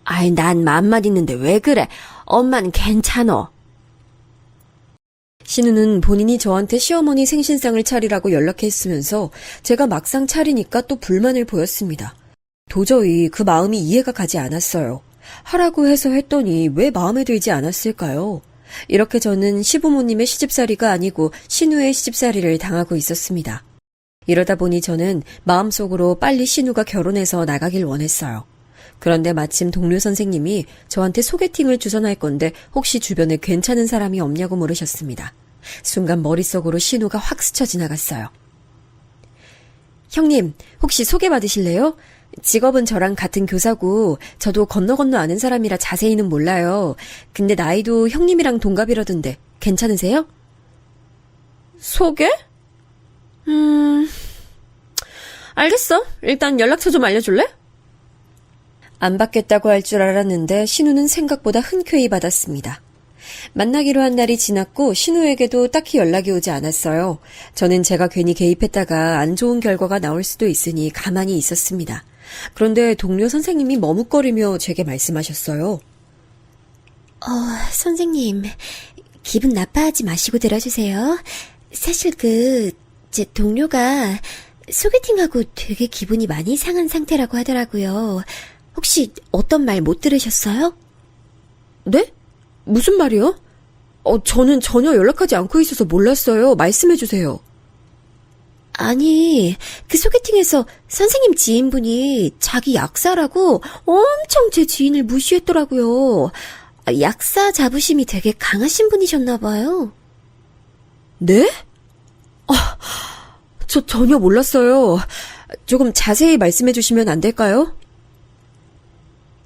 아이, 난 맘만 있는데 왜 그래? 엄마는 괜찮어. 신우는 본인이 저한테 시어머니 생신상을 차리라고 연락했으면서 제가 막상 차리니까 또 불만을 보였습니다. 도저히 그 마음이 이해가 가지 않았어요. 하라고 해서 했더니 왜 마음에 들지 않았을까요? 이렇게 저는 시부모님의 시집살이가 아니고 신우의 시집살이를 당하고 있었습니다. 이러다 보니 저는 마음속으로 빨리 신우가 결혼해서 나가길 원했어요. 그런데 마침 동료 선생님이 저한테 소개팅을 주선할 건데 혹시 주변에 괜찮은 사람이 없냐고 물으셨습니다. 순간 머릿속으로 신우가 확 스쳐 지나갔어요. 형님, 혹시 소개받으실래요? 직업은 저랑 같은 교사고 저도 건너 아는 사람이라 자세히는 몰라요. 근데 나이도 형님이랑 동갑이라던데 괜찮으세요? 소개? 알겠어. 일단 연락처 좀 알려줄래? 안 받겠다고 할 줄 알았는데 신우는 생각보다 흔쾌히 받았습니다. 만나기로 한 날이 지났고 신우에게도 딱히 연락이 오지 않았어요. 저는 제가 괜히 개입했다가 안 좋은 결과가 나올 수도 있으니 가만히 있었습니다. 그런데 동료 선생님이 머뭇거리며 제게 말씀하셨어요. 선생님, 기분 나빠하지 마시고 들어주세요. 사실 제 동료가 소개팅하고 되게 기분이 많이 상한 상태라고 하더라고요. 혹시 어떤 말 못 들으셨어요? 네? 무슨 말이요? 저는 전혀 연락하지 않고 있어서 몰랐어요. 말씀해주세요. 아니, 그 소개팅에서 선생님 지인분이 자기 약사라고 엄청 제 지인을 무시했더라고요. 약사 자부심이 되게 강하신 분이셨나봐요. 네? 저 전혀 몰랐어요. 조금 자세히 말씀해주시면 안 될까요?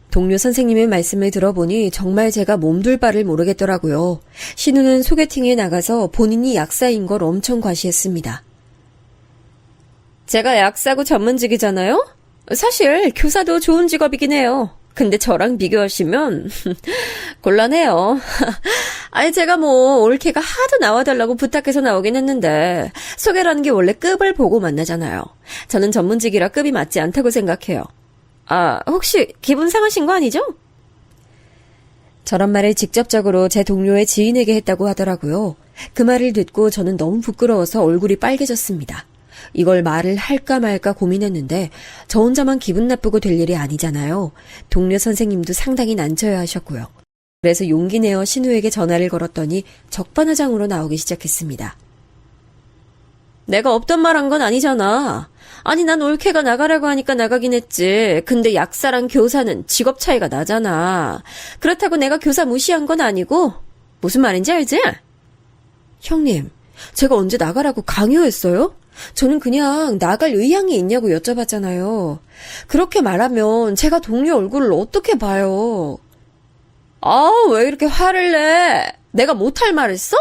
동료 선생님의 말씀을 들어보니 정말 제가 몸둘 바를 모르겠더라고요. 신우는 소개팅에 나가서 본인이 약사인 걸 엄청 과시했습니다. 제가 약사고 전문직이잖아요? 사실 교사도 좋은 직업이긴 해요. 근데 저랑 비교하시면 곤란해요. 아니 제가 올케가 하도 나와달라고 부탁해서 나오긴 했는데 소개라는 게 원래 급을 보고 만나잖아요. 저는 전문직이라 급이 맞지 않다고 생각해요. 혹시 기분 상하신 거 아니죠? 저런 말을 직접적으로 제 동료의 지인에게 했다고 하더라고요. 그 말을 듣고 저는 너무 부끄러워서 얼굴이 빨개졌습니다. 이걸 말을 할까 말까 고민했는데 저 혼자만 기분 나쁘고 될 일이 아니잖아요. 동료 선생님도 상당히 난처해 하셨고요. 그래서 용기 내어 신우에게 전화를 걸었더니 적반하장으로 나오기 시작했습니다. 내가 없던 말 한 건 아니잖아. 아니 난 올케가 나가라고 하니까 나가긴 했지. 근데 약사랑 교사는 직업 차이가 나잖아. 그렇다고 내가 교사 무시한 건 아니고 무슨 말인지 알지? 형님, 제가 언제 나가라고 강요했어요? 저는 그냥 나갈 의향이 있냐고 여쭤봤잖아요. 그렇게 말하면 제가 동료 얼굴을 어떻게 봐요? 왜 이렇게 화를 내? 내가 못할 말 했어?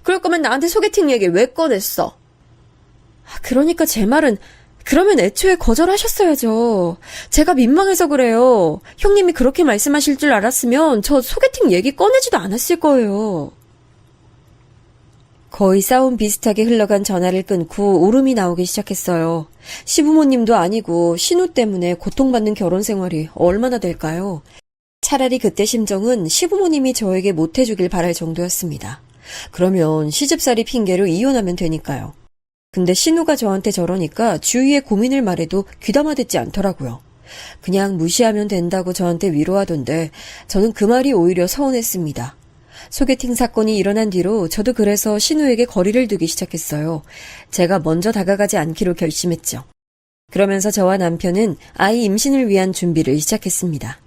그럴 거면 나한테 소개팅 얘기 왜 꺼냈어? 그러니까 제 말은 그러면 애초에 거절하셨어야죠. 제가 민망해서 그래요. 형님이 그렇게 말씀하실 줄 알았으면 저 소개팅 얘기 꺼내지도 않았을 거예요. 거의 싸움 비슷하게 흘러간 전화를 끊고 울음이 나오기 시작했어요. 시부모님도 아니고 신우 때문에 고통받는 결혼 생활이 얼마나 될까요? 차라리 그때 심정은 시부모님이 저에게 못해주길 바랄 정도였습니다. 그러면 시집살이 핑계로 이혼하면 되니까요. 근데 신우가 저한테 저러니까 주위에 고민을 말해도 귀담아 듣지 않더라고요. 그냥 무시하면 된다고 저한테 위로하던데 저는 그 말이 오히려 서운했습니다. 소개팅 사건이 일어난 뒤로 저도 그래서 신우에게 거리를 두기 시작했어요. 제가 먼저 다가가지 않기로 결심했죠. 그러면서 저와 남편은 아이 임신을 위한 준비를 시작했습니다.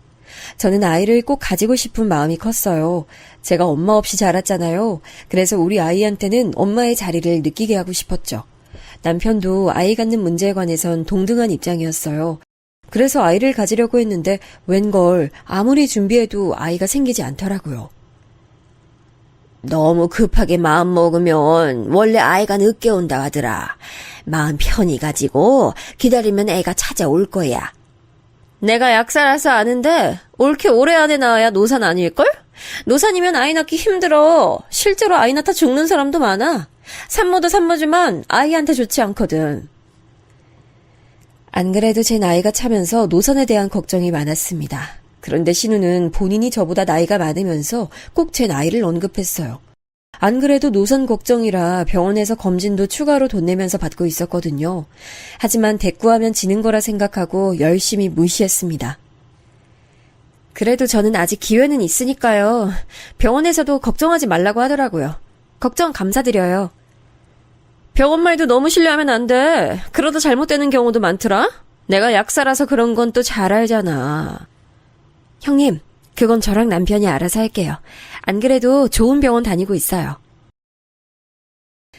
저는 아이를 꼭 가지고 싶은 마음이 컸어요. 제가 엄마 없이 자랐잖아요. 그래서 우리 아이한테는 엄마의 자리를 느끼게 하고 싶었죠. 남편도 아이 갖는 문제에 관해선 동등한 입장이었어요. 그래서 아이를 가지려고 했는데 웬걸 아무리 준비해도 아이가 생기지 않더라고요. 너무 급하게 마음 먹으면 원래 아이가 늦게 온다 하더라. 마음 편히 가지고 기다리면 애가 찾아올 거야. 내가 약사라서 아는데 올케 올해 안에 낳아야 노산 아닐걸? 노산이면 아이 낳기 힘들어. 실제로 아이 낳다 죽는 사람도 많아. 산모도 산모지만 아이한테 좋지 않거든. 안 그래도 제 나이가 차면서 노산에 대한 걱정이 많았습니다. 그런데 신우는 본인이 저보다 나이가 많으면서 꼭 제 나이를 언급했어요. 안 그래도 노산 걱정이라 병원에서 검진도 추가로 돈 내면서 받고 있었거든요. 하지만 대꾸하면 지는 거라 생각하고 열심히 무시했습니다. 그래도 저는 아직 기회는 있으니까요. 병원에서도 걱정하지 말라고 하더라고요. 걱정 감사드려요. 병원 말도 너무 신뢰하면 안 돼. 그러다 잘못되는 경우도 많더라. 내가 약사라서 그런 건 또 잘 알잖아. 형님, 그건 저랑 남편이 알아서 할게요. 안 그래도 좋은 병원 다니고 있어요.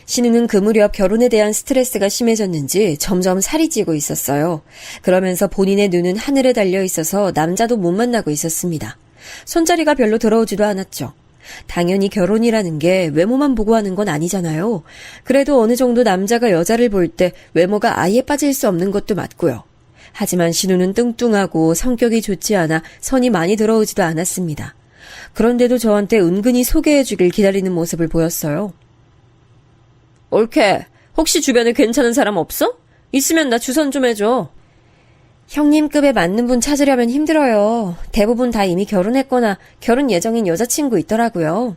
신우는 그 무렵 결혼에 대한 스트레스가 심해졌는지 점점 살이 찌고 있었어요. 그러면서 본인의 눈은 하늘에 달려 있어서 남자도 못 만나고 있었습니다. 손자리가 별로 들어오지도 않았죠. 당연히 결혼이라는 게 외모만 보고 하는 건 아니잖아요. 그래도 어느 정도 남자가 여자를 볼 때 외모가 아예 빠질 수 없는 것도 맞고요. 하지만 신우는 뚱뚱하고 성격이 좋지 않아 선이 많이 들어오지도 않았습니다. 그런데도 저한테 은근히 소개해주길 기다리는 모습을 보였어요. 옳게. 혹시 주변에 괜찮은 사람 없어? 있으면 나 주선 좀 해줘. 형님급에 맞는 분 찾으려면 힘들어요. 대부분 다 이미 결혼했거나 결혼 예정인 여자친구 있더라고요.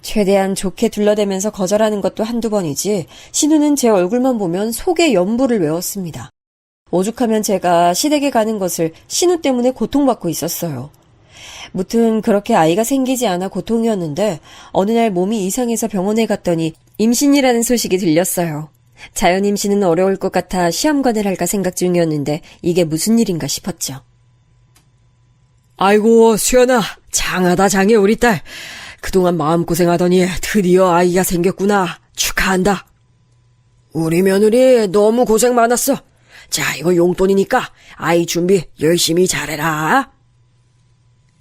최대한 좋게 둘러대면서 거절하는 것도 한두 번이지 신우는 제 얼굴만 보면 속에 연부를 외웠습니다. 오죽하면 제가 시댁에 가는 것을 신우 때문에 고통받고 있었어요. 무튼 그렇게 아이가 생기지 않아 고통이었는데 어느 날 몸이 이상해서 병원에 갔더니 임신이라는 소식이 들렸어요. 자연 임신은 어려울 것 같아 시험관을 할까 생각 중이었는데 이게 무슨 일인가 싶었죠. 아이고, 수연아. 장하다, 장해, 우리 딸. 그동안 마음고생하더니 드디어 아이가 생겼구나. 축하한다. 우리 며느리 너무 고생 많았어. 자, 이거 용돈이니까 아이 준비 열심히 잘해라.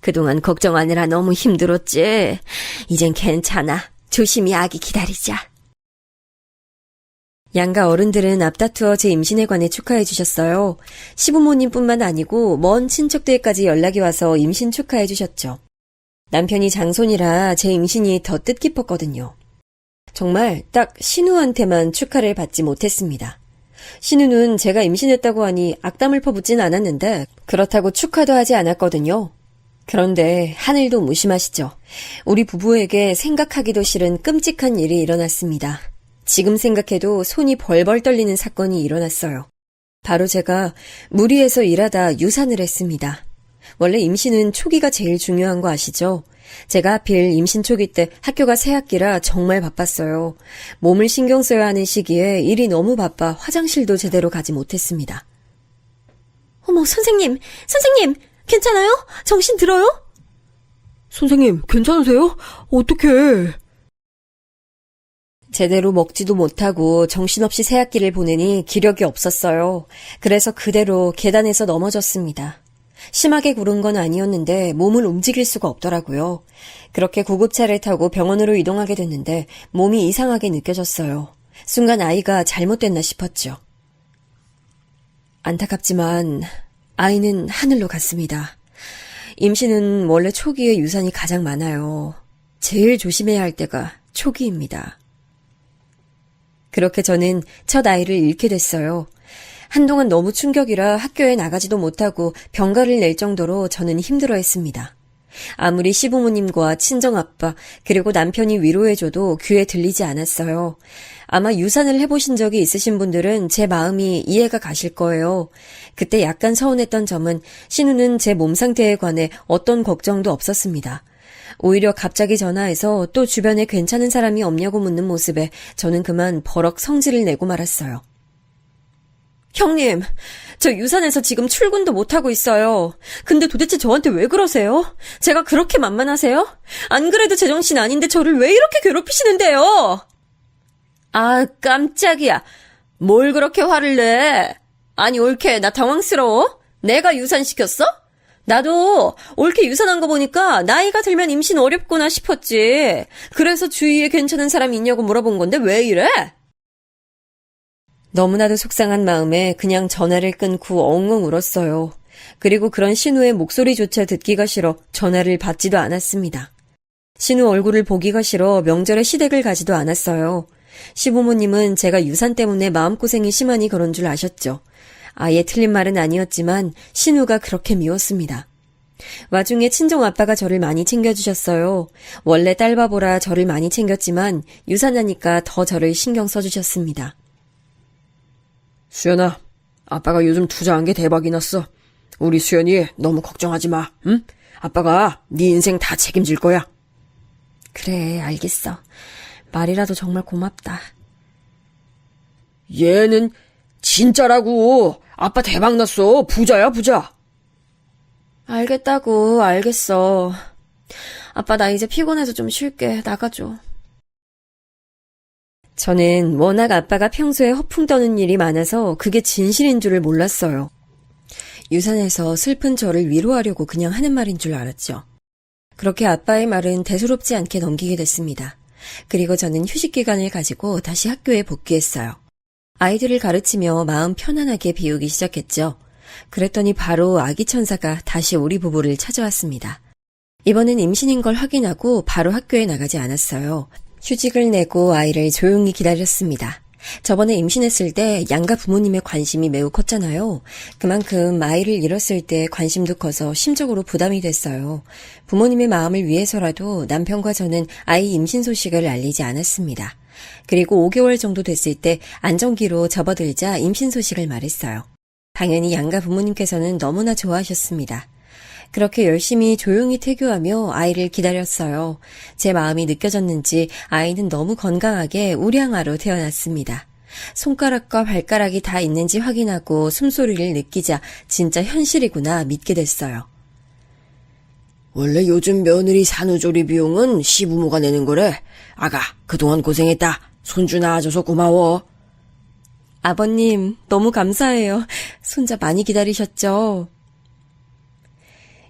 그동안 걱정하느라 너무 힘들었지. 이젠 괜찮아. 조심히 아기 기다리자. 양가 어른들은 앞다투어 제 임신에 관해 축하해 주셨어요. 시부모님뿐만 아니고 먼 친척들까지 연락이 와서 임신 축하해 주셨죠. 남편이 장손이라 제 임신이 더 뜻깊었거든요. 정말 딱 신우한테만 축하를 받지 못했습니다. 신우는 제가 임신했다고 하니 악담을 퍼붓진 않았는데 그렇다고 축하도 하지 않았거든요. 그런데 하늘도 무심하시죠. 우리 부부에게 생각하기도 싫은 끔찍한 일이 일어났습니다. 지금 생각해도 손이 벌벌 떨리는 사건이 일어났어요. 바로 제가 무리해서 일하다 유산을 했습니다. 원래 임신은 초기가 제일 중요한 거 아시죠? 제가 하필 임신 초기 때 학교가 새학기라 정말 바빴어요. 몸을 신경 써야 하는 시기에 일이 너무 바빠 화장실도 제대로 가지 못했습니다. 어머, 선생님, 괜찮아요? 정신 들어요? 선생님, 괜찮으세요? 어떡해. 제대로 먹지도 못하고 정신없이 새학기를 보내니 기력이 없었어요. 그래서 그대로 계단에서 넘어졌습니다. 심하게 구른 건 아니었는데 몸을 움직일 수가 없더라고요. 그렇게 구급차를 타고 병원으로 이동하게 됐는데 몸이 이상하게 느껴졌어요. 순간 아이가 잘못됐나 싶었죠. 안타깝지만 아이는 하늘로 갔습니다. 임신은 원래 초기에 유산이 가장 많아요. 제일 조심해야 할 때가 초기입니다. 그렇게 저는 첫 아이를 잃게 됐어요. 한동안 너무 충격이라 학교에 나가지도 못하고 병가를 낼 정도로 저는 힘들어했습니다. 아무리 시부모님과 친정아빠 그리고 남편이 위로해줘도 귀에 들리지 않았어요. 아마 유산을 해보신 적이 있으신 분들은 제 마음이 이해가 가실 거예요. 그때 약간 서운했던 점은 신우는 제 몸 상태에 관해 어떤 걱정도 없었습니다. 오히려 갑자기 전화해서 또 주변에 괜찮은 사람이 없냐고 묻는 모습에 저는 그만 버럭 성질을 내고 말았어요. 형님, 저 유산해서 지금 출근도 못하고 있어요. 근데 도대체 저한테 왜 그러세요? 제가 그렇게 만만하세요? 안 그래도 제정신 아닌데 저를 왜 이렇게 괴롭히시는데요? 아, 깜짝이야. 뭘 그렇게 화를 내? 아니, 옳게, 나 당황스러워? 내가 유산시켰어? 나도 옳게 유산한 거 보니까 나이가 들면 임신 어렵구나 싶었지. 그래서 주위에 괜찮은 사람 있냐고 물어본 건데 왜 이래? 너무나도 속상한 마음에 그냥 전화를 끊고 엉엉 울었어요. 그리고 그런 신우의 목소리조차 듣기가 싫어 전화를 받지도 않았습니다. 신우 얼굴을 보기가 싫어 명절에 시댁을 가지도 않았어요. 시부모님은 제가 유산 때문에 마음고생이 심하니 그런 줄 아셨죠. 아예 틀린 말은 아니었지만 신우가 그렇게 미웠습니다. 와중에 친정아빠가 저를 많이 챙겨주셨어요. 원래 딸바보라 저를 많이 챙겼지만 유산하니까 더 저를 신경 써주셨습니다. 수연아, 아빠가 요즘 투자한 게 대박이 났어. 우리 수연이 너무 걱정하지 마, 응? 아빠가 네 인생 다 책임질 거야. 그래, 알겠어. 말이라도 정말 고맙다. 얘는 진짜라고. 아빠 대박났어. 부자야, 부자. 알겠다고, 알겠어. 아빠 나 이제 피곤해서 좀 쉴게. 나가줘. 저는 워낙 아빠가 평소에 허풍 떠는 일이 많아서 그게 진실인 줄을 몰랐어요. 유산해서 슬픈 저를 위로하려고 그냥 하는 말인 줄 알았죠. 그렇게 아빠의 말은 대수롭지 않게 넘기게 됐습니다. 그리고 저는 휴식 기간을 가지고 다시 학교에 복귀했어요. 아이들을 가르치며 마음 편안하게 비우기 시작했죠. 그랬더니 바로 아기 천사가 다시 우리 부부를 찾아왔습니다. 이번엔 임신인 걸 확인하고 바로 학교에 나가지 않았어요. 휴직을 내고 아이를 조용히 기다렸습니다. 저번에 임신했을 때 양가 부모님의 관심이 매우 컸잖아요. 그만큼 아이를 잃었을 때 관심도 커서 심적으로 부담이 됐어요. 부모님의 마음을 위해서라도 남편과 저는 아이 임신 소식을 알리지 않았습니다. 그리고 5개월 정도 됐을 때 안정기로 접어들자 임신 소식을 말했어요. 당연히 양가 부모님께서는 너무나 좋아하셨습니다. 그렇게 열심히 조용히 태교하며 아이를 기다렸어요. 제 마음이 느껴졌는지 아이는 너무 건강하게 우량아로 태어났습니다. 손가락과 발가락이 다 있는지 확인하고 숨소리를 느끼자 진짜 현실이구나 믿게 됐어요. 원래 요즘 며느리 산후조리 비용은 시부모가 내는 거래. 아가, 그동안 고생했다. 손주 낳아줘서 고마워. 아버님, 너무 감사해요. 손자 많이 기다리셨죠?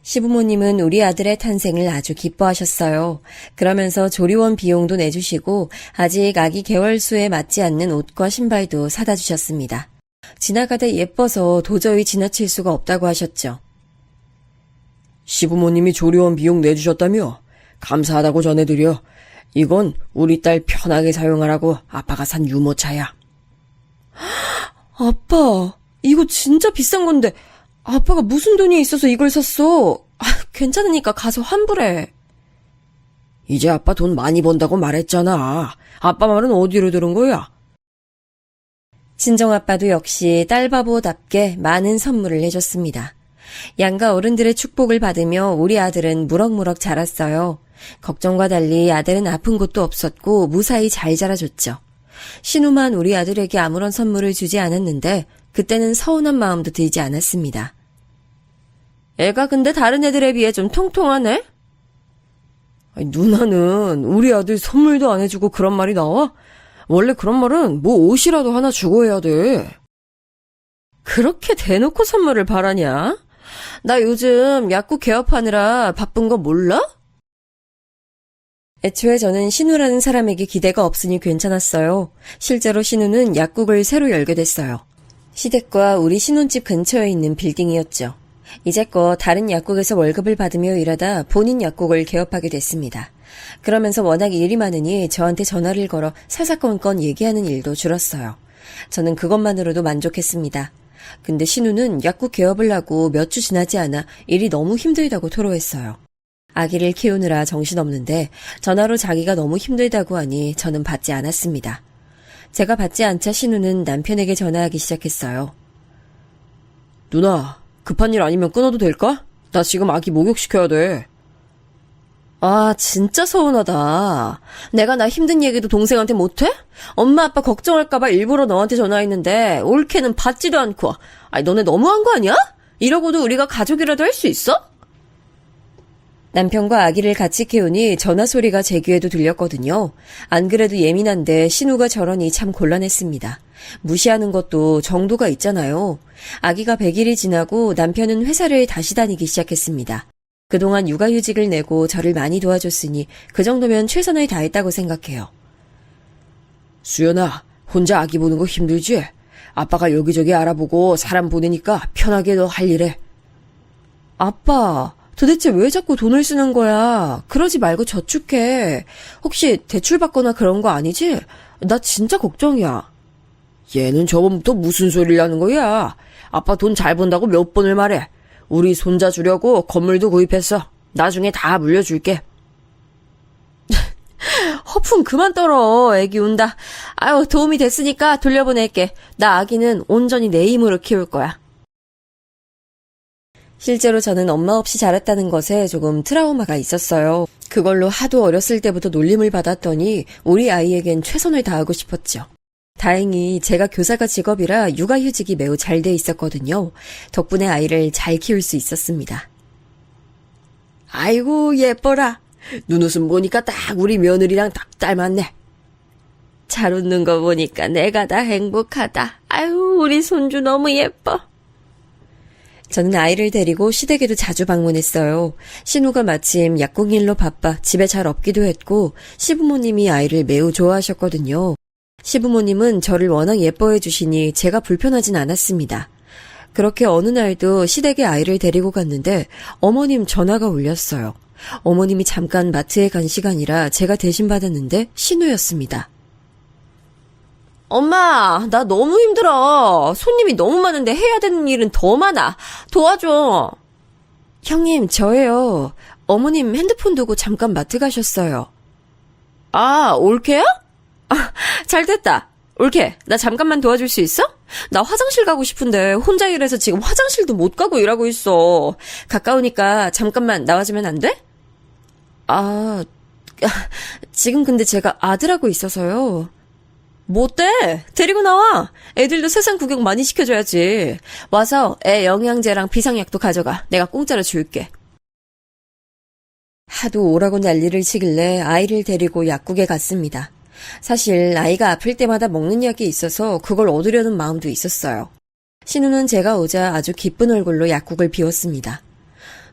시부모님은 우리 아들의 탄생을 아주 기뻐하셨어요. 그러면서 조리원 비용도 내주시고 아직 아기 개월수에 맞지 않는 옷과 신발도 사다 주셨습니다. 지나가다 예뻐서 도저히 지나칠 수가 없다고 하셨죠. 시부모님이 조리원 비용 내주셨다며? 감사하다고 전해드려. 이건 우리 딸 편하게 사용하라고 아빠가 산 유모차야. 아빠, 이거 진짜 비싼 건데 아빠가 무슨 돈이 있어서 이걸 샀어? 괜찮으니까 가서 환불해. 이제 아빠 돈 많이 번다고 말했잖아. 아빠 말은 어디로 들은 거야? 친정아빠도 역시 딸바보답게 많은 선물을 해줬습니다. 양가 어른들의 축복을 받으며 우리 아들은 무럭무럭 자랐어요. 걱정과 달리 아들은 아픈 곳도 없었고 무사히 잘 자라줬죠. 신우만 우리 아들에게 아무런 선물을 주지 않았는데 그때는 서운한 마음도 들지 않았습니다. 애가 근데 다른 애들에 비해 좀 통통하네? 누나는 우리 아들 선물도 안 해주고 그런 말이 나와? 원래 그런 말은 뭐 옷이라도 하나 주고 해야 돼. 그렇게 대놓고 선물을 바라냐? 나 요즘 약국 개업하느라 바쁜 거 몰라? 애초에 저는 신우라는 사람에게 기대가 없으니 괜찮았어요. 실제로 신우는 약국을 새로 열게 됐어요. 시댁과 우리 신혼집 근처에 있는 빌딩이었죠. 이제껏 다른 약국에서 월급을 받으며 일하다 본인 약국을 개업하게 됐습니다. 그러면서 워낙 일이 많으니 저한테 전화를 걸어 사사건건 얘기하는 일도 줄었어요. 저는 그것만으로도 만족했습니다. 근데 신우는 약국 개업을 하고 몇 주 지나지 않아 일이 너무 힘들다고 토로했어요. 아기를 키우느라 정신없는데 전화로 자기가 너무 힘들다고 하니 저는 받지 않았습니다. 제가 받지 않자 신우는 남편에게 전화하기 시작했어요. 누나, 급한 일 아니면 끊어도 될까? 나 지금 아기 목욕시켜야 돼. 아, 진짜 서운하다. 내가 나 힘든 얘기도 동생한테 못해? 엄마 아빠 걱정할까봐 일부러 너한테 전화했는데 올케는 받지도 않고. 아니, 너네 너무한 거 아니야? 이러고도 우리가 가족이라도 할 수 있어? 남편과 아기를 같이 키우니 전화 소리가 제 귀에도 들렸거든요. 안 그래도 예민한데 신우가 저러니 참 곤란했습니다. 무시하는 것도 정도가 있잖아요. 아기가 100일이 지나고 남편은 회사를 다시 다니기 시작했습니다. 그동안 육아휴직을 내고 저를 많이 도와줬으니 그 정도면 최선을 다했다고 생각해요. 수연아, 혼자 아기 보는 거 힘들지? 아빠가 여기저기 알아보고 사람 보내니까 편하게 너 할 일해. 아빠, 도대체 왜 자꾸 돈을 쓰는 거야? 그러지 말고 저축해. 혹시 대출 받거나 그런 거 아니지? 나 진짜 걱정이야. 얘는 저번부터 무슨 소리를 하는 거야? 아빠 돈 잘 번다고 몇 번을 말해. 우리 손자 주려고 건물도 구입했어. 나중에 다 물려줄게. 허풍 그만 떨어. 애기 운다. 아유, 도움이 됐으니까 돌려보낼게. 나 아기는 온전히 내 힘으로 키울 거야. 실제로 저는 엄마 없이 자랐다는 것에 조금 트라우마가 있었어요. 그걸로 하도 어렸을 때부터 놀림을 받았더니 우리 아이에겐 최선을 다하고 싶었죠. 다행히 제가 교사가 직업이라 육아휴직이 매우 잘 돼 있었거든요. 덕분에 아이를 잘 키울 수 있었습니다. 아이고, 예뻐라. 눈웃음 보니까 딱 우리 며느리랑 딱 닮았네. 잘 웃는 거 보니까 내가 다 행복하다. 아유, 우리 손주 너무 예뻐. 저는 아이를 데리고 시댁에도 자주 방문했어요. 신우가 마침 약국일로 바빠 집에 잘 없기도 했고 시부모님이 아이를 매우 좋아하셨거든요. 시부모님은 저를 워낙 예뻐해 주시니 제가 불편하진 않았습니다. 그렇게 어느 날도 시댁에 아이를 데리고 갔는데 어머님 전화가 울렸어요. 어머님이 잠깐 마트에 간 시간이라 제가 대신 받았는데 신우였습니다. 엄마, 나 너무 힘들어. 손님이 너무 많은데 해야 되는 일은 더 많아. 도와줘. 형님, 저예요. 어머님 핸드폰 두고 잠깐 마트 가셨어요. 아, 올케야? 아, 잘 됐다. 올케, 나 잠깐만 도와줄 수 있어? 나 화장실 가고 싶은데 혼자 일해서 지금 화장실도 못 가고 일하고 있어. 가까우니까 잠깐만 나와주면 안 돼? 지금 근데 제가 아들하고 있어서요. 뭐 어때? 데리고 나와. 애들도 세상 구경 많이 시켜줘야지. 와서 애 영양제랑 비상약도 가져가. 내가 공짜로 줄게. 하도 오라고 난리를 치길래 아이를 데리고 약국에 갔습니다. 사실 아이가 아플 때마다 먹는 약이 있어서 그걸 얻으려는 마음도 있었어요. 신우는 제가 오자 아주 기쁜 얼굴로 약국을 비웠습니다.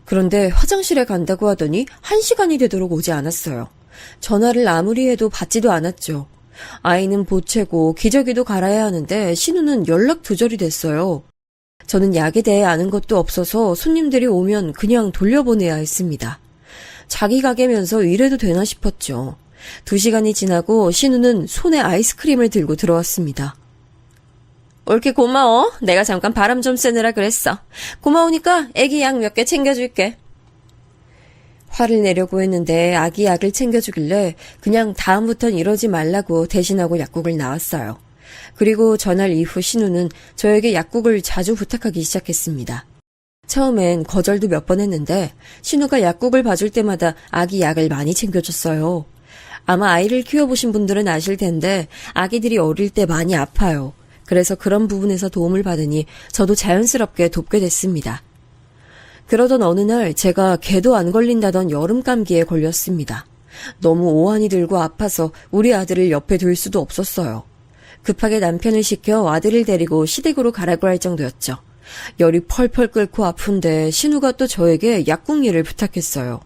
그런데 화장실에 간다고 하더니 1시간이 되도록 오지 않았어요. 전화를 아무리 해도 받지도 않았죠. 아이는 보채고 기저귀도 갈아야 하는데 신우는 연락 두절이 됐어요. 저는 약에 대해 아는 것도 없어서 손님들이 오면 그냥 돌려보내야 했습니다. 자기 가게면서 이래도 되나 싶었죠. 2시간이 지나고 신우는 손에 아이스크림을 들고 들어왔습니다. 올케 고마워. 내가 잠깐 바람 좀 쐬느라 그랬어. 고마우니까 애기 약 몇 개 챙겨줄게. 화를 내려고 했는데 아기 약을 챙겨주길래 그냥 다음부턴 이러지 말라고 대신하고 약국을 나왔어요. 그리고 전날 이후 신우는 저에게 약국을 자주 부탁하기 시작했습니다. 처음엔 거절도 몇 번 했는데 신우가 약국을 봐줄 때마다 아기 약을 많이 챙겨줬어요. 아마 아이를 키워보신 분들은 아실 텐데 아기들이 어릴 때 많이 아파요. 그래서 그런 부분에서 도움을 받으니 저도 자연스럽게 돕게 됐습니다. 그러던 어느 날 제가 개도 안 걸린다던 여름 감기에 걸렸습니다. 너무 오한이 들고 아파서 우리 아들을 옆에 둘 수도 없었어요. 급하게 남편을 시켜 아들을 데리고 시댁으로 가라고 할 정도였죠. 열이 펄펄 끓고 아픈데 신우가 또 저에게 약국 일을 부탁했어요.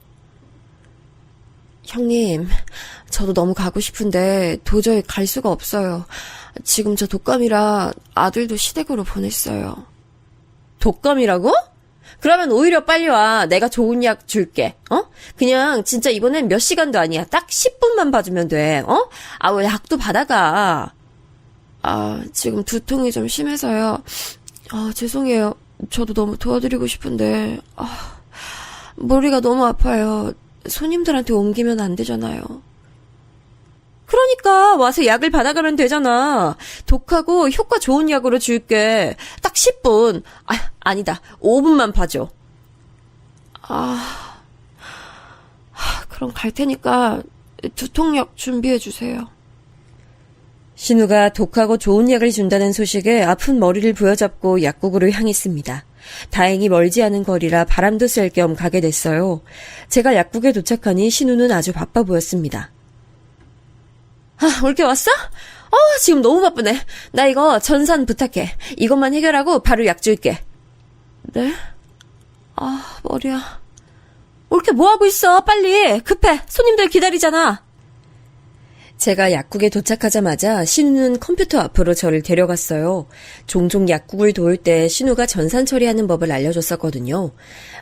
형님, 저도 너무 가고 싶은데 도저히 갈 수가 없어요. 지금 저 독감이라 아들도 시댁으로 보냈어요. 독감이라고? 그러면 오히려 빨리 와. 내가 좋은 약 줄게. 그냥 진짜 이번엔 몇 시간도 아니야. 딱 10분만 봐주면 돼. 왜 약도 받아가. 지금 두통이 좀 심해서요. 죄송해요. 저도 너무 도와드리고 싶은데 머리가 너무 아파요. 손님들한테 옮기면 안 되잖아요. 그러니까 와서 약을 받아가면 되잖아. 독하고 효과 좋은 약으로 줄게. 딱 10분. 아니다. 5분만 봐줘. 그럼 갈 테니까 두통약 준비해 주세요. 신우가 독하고 좋은 약을 준다는 소식에 아픈 머리를 부여잡고 약국으로 향했습니다. 다행히 멀지 않은 거리라 바람도 쐴 겸 가게 됐어요. 제가 약국에 도착하니 신우는 아주 바빠 보였습니다. 올게 왔어? 지금 너무 바쁘네. 나 이거 전산 부탁해. 이것만 해결하고 바로 약 줄게. 네? 머리야. 올게 뭐하고 있어? 빨리. 급해. 손님들 기다리잖아. 제가 약국에 도착하자마자 신우는 컴퓨터 앞으로 저를 데려갔어요. 종종 약국을 도울 때 신우가 전산 처리하는 법을 알려줬었거든요.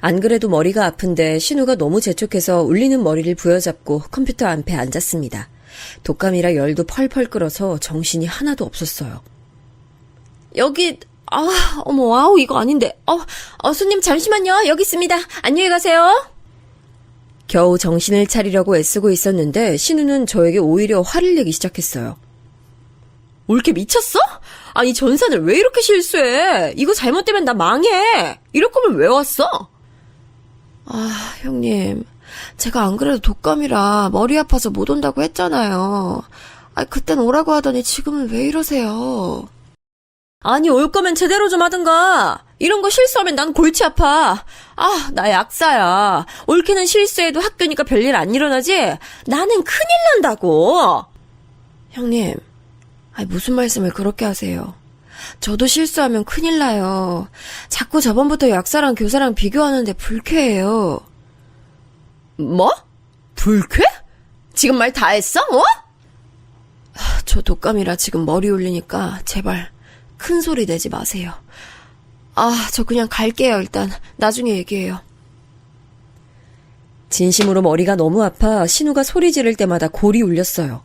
안 그래도 머리가 아픈데 신우가 너무 재촉해서 울리는 머리를 부여잡고 컴퓨터 앞에 앉았습니다. 독감이라 열도 펄펄 끓어서 정신이 하나도 없었어요. 여기 이거 아닌데. 손님 잠시만요. 여기 있습니다. 안녕히 가세요. 겨우 정신을 차리려고 애쓰고 있었는데 신우는 저에게 오히려 화를 내기 시작했어요. 올케 미쳤어? 아니 전산을 왜 이렇게 실수해? 이거 잘못되면 나 망해. 이럴 거면 왜 왔어? 형님. 제가 안 그래도 독감이라 머리 아파서 못 온다고 했잖아요. 그땐 오라고 하더니 지금은 왜 이러세요? 아니, 올 거면 제대로 좀 하든가. 이런 거 실수하면 난 골치 아파. 아, 나 약사야. 옳게는 실수해도 학교니까 별일 안 일어나지? 나는 큰일 난다고. 형님, 무슨 말씀을 그렇게 하세요. 저도 실수하면 큰일 나요. 자꾸 저번부터 약사랑 교사랑 비교하는데 불쾌해요. 뭐? 불쾌? 지금 말 다 했어? 저 독감이라 지금 머리 울리니까 제발 큰 소리 내지 마세요. 저 그냥 갈게요, 일단. 나중에 얘기해요. 진심으로 머리가 너무 아파 신우가 소리 지를 때마다 골이 울렸어요.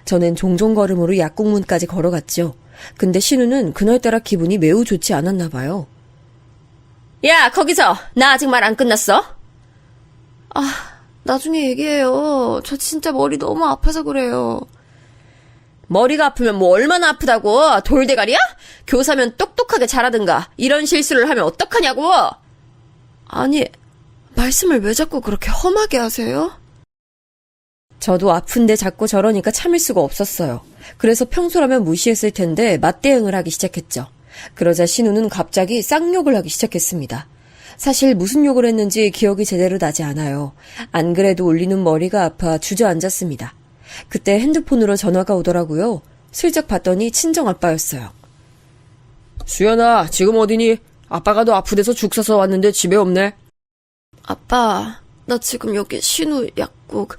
저는 종종 걸음으로 약국문까지 걸어갔죠. 근데 신우는 그날따라 기분이 매우 좋지 않았나 봐요. 야, 거기서! 나 아직 말 안 끝났어? 나중에 얘기해요. 저 진짜 머리 너무 아파서 그래요. 머리가 아프면 뭐 얼마나 아프다고? 돌대가리야? 교사면 똑똑하게 잘하든가. 이런 실수를 하면 어떡하냐고? 아니, 말씀을 왜 자꾸 그렇게 험하게 하세요? 저도 아픈데 자꾸 저러니까 참을 수가 없었어요. 그래서 평소라면 무시했을 텐데 맞대응을 하기 시작했죠. 그러자 신우는 갑자기 쌍욕을 하기 시작했습니다. 사실 무슨 욕을 했는지 기억이 제대로 나지 않아요. 안 그래도 울리는 머리가 아파 주저앉았습니다. 그때 핸드폰으로 전화가 오더라고요. 슬쩍 봤더니 친정아빠였어요. 수연아, 지금 어디니? 아빠가 너 아프대서 죽 사서 왔는데 집에 없네. 아빠, 나 지금 여기 신우 약국.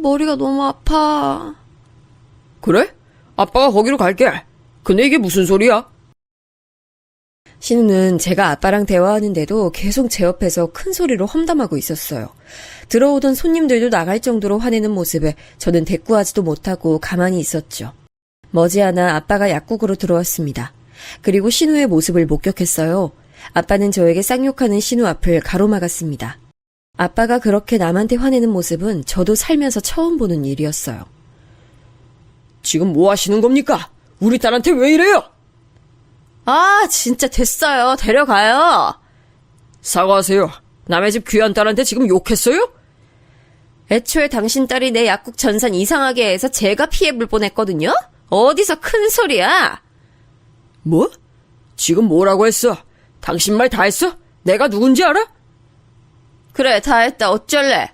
머리가 너무 아파. 그래? 아빠가 거기로 갈게. 근데 이게 무슨 소리야? 신우는 제가 아빠랑 대화하는데도 계속 제 옆에서 큰 소리로 험담하고 있었어요. 들어오던 손님들도 나갈 정도로 화내는 모습에 저는 대꾸하지도 못하고 가만히 있었죠. 머지않아 아빠가 약국으로 들어왔습니다. 그리고 신우의 모습을 목격했어요. 아빠는 저에게 쌍욕하는 신우 앞을 가로막았습니다. 아빠가 그렇게 남한테 화내는 모습은 저도 살면서 처음 보는 일이었어요. 지금 뭐 하시는 겁니까? 우리 딸한테 왜 이래요? 진짜 됐어요. 데려가요. 사과하세요. 남의 집 귀한 딸한테 지금 욕했어요? 애초에 당신 딸이 내 약국 전산 이상하게 해서 제가 피해볼 뻔했거든요? 어디서 큰 소리야? 뭐? 지금 뭐라고 했어? 당신 말 다 했어? 내가 누군지 알아? 그래, 다 했다. 어쩔래?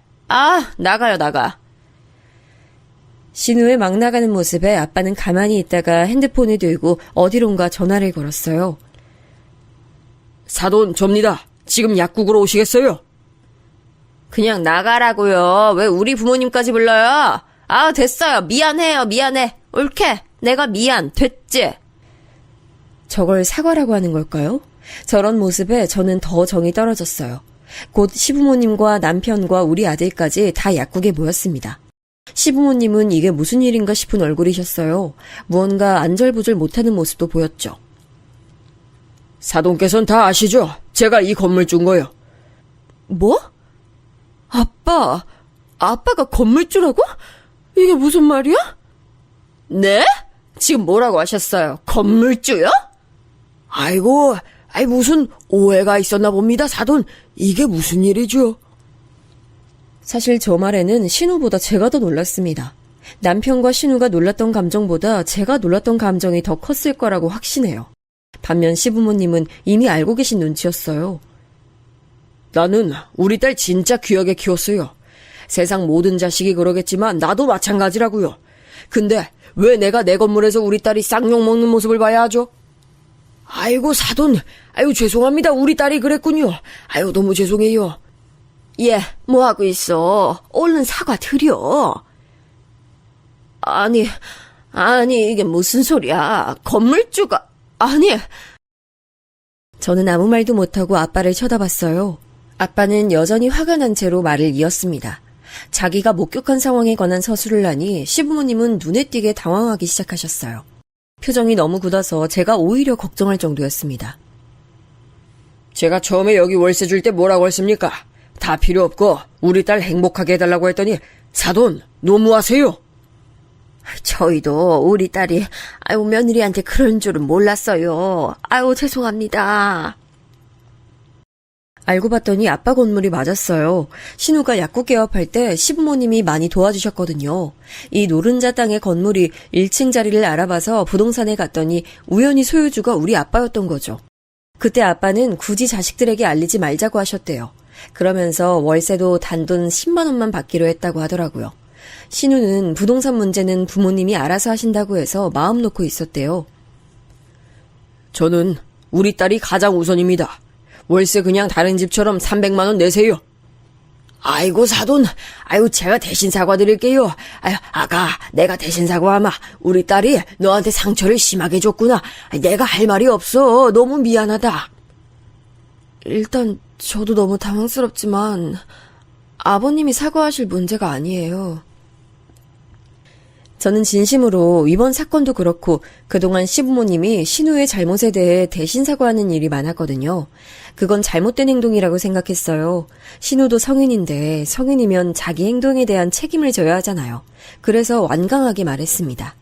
나가요, 나가. 신우의 막 나가는 모습에 아빠는 가만히 있다가 핸드폰을 들고 어디론가 전화를 걸었어요. 사돈 접니다. 지금 약국으로 오시겠어요? 그냥 나가라고요. 왜 우리 부모님까지 불러요? 됐어요. 미안해요. 미안해. 옳게. 내가 미안. 됐지? 저걸 사과라고 하는 걸까요? 저런 모습에 저는 더 정이 떨어졌어요. 곧 시부모님과 남편과 우리 아들까지 다 약국에 모였습니다. 시부모님은 이게 무슨 일인가 싶은 얼굴이셨어요. 무언가 안절부절 못하는 모습도 보였죠. 사돈께서는 다 아시죠? 제가 이 건물주인 거요. 뭐? 아빠가 건물주라고? 이게 무슨 말이야? 네? 지금 뭐라고 하셨어요? 건물주요? 아이고, 무슨 오해가 있었나 봅니다, 사돈. 이게 무슨 일이죠? 사실 저 말에는 신우보다 제가 더 놀랐습니다. 남편과 신우가 놀랐던 감정보다 제가 놀랐던 감정이 더 컸을 거라고 확신해요. 반면 시부모님은 이미 알고 계신 눈치였어요. 나는 우리 딸 진짜 귀하게 키웠어요. 세상 모든 자식이 그러겠지만 나도 마찬가지라고요. 근데 왜 내가 내 건물에서 우리 딸이 쌍욕 먹는 모습을 봐야 하죠? 아이고 사돈, 죄송합니다. 우리 딸이 그랬군요. 너무 죄송해요. 얘, 뭐하고 있어? 얼른 사과 드려. 아니, 이게 무슨 소리야. 건물주가, 저는 아무 말도 못하고 아빠를 쳐다봤어요. 아빠는 여전히 화가 난 채로 말을 이었습니다. 자기가 목격한 상황에 관한 서술을 하니 시부모님은 눈에 띄게 당황하기 시작하셨어요. 표정이 너무 굳어서 제가 오히려 걱정할 정도였습니다. 제가 처음에 여기 월세 줄 때 뭐라고 했습니까? 다 필요 없고 우리 딸 행복하게 해달라고 했더니 사돈 너무하세요. 저희도 우리 딸이 며느리한테 그런 줄은 몰랐어요. 죄송합니다. 알고 봤더니 아빠 건물이 맞았어요. 신우가 약국 개업할 때 시부모님이 많이 도와주셨거든요. 이 노른자 땅의 건물이 1층 자리를 알아봐서 부동산에 갔더니 우연히 소유주가 우리 아빠였던 거죠. 그때 아빠는 굳이 자식들에게 알리지 말자고 하셨대요. 그러면서 월세도 단돈 10만 원만 받기로 했다고 하더라고요. 신우는 부동산 문제는 부모님이 알아서 하신다고 해서 마음 놓고 있었대요. 저는 우리 딸이 가장 우선입니다. 월세 그냥 다른 집처럼 300만 원 내세요. 아이고 사돈, 아유 제가 대신 사과드릴게요. 아유 아가, 내가 대신 사과하마. 우리 딸이 너한테 상처를 심하게 줬구나. 내가 할 말이 없어. 너무 미안하다. 일단 저도 너무 당황스럽지만 아버님이 사과하실 문제가 아니에요. 저는 진심으로 이번 사건도 그렇고 그동안 시부모님이 신우의 잘못에 대해 대신 사과하는 일이 많았거든요. 그건 잘못된 행동이라고 생각했어요. 신우도 성인인데 성인이면 자기 행동에 대한 책임을 져야 하잖아요. 그래서 완강하게 말했습니다.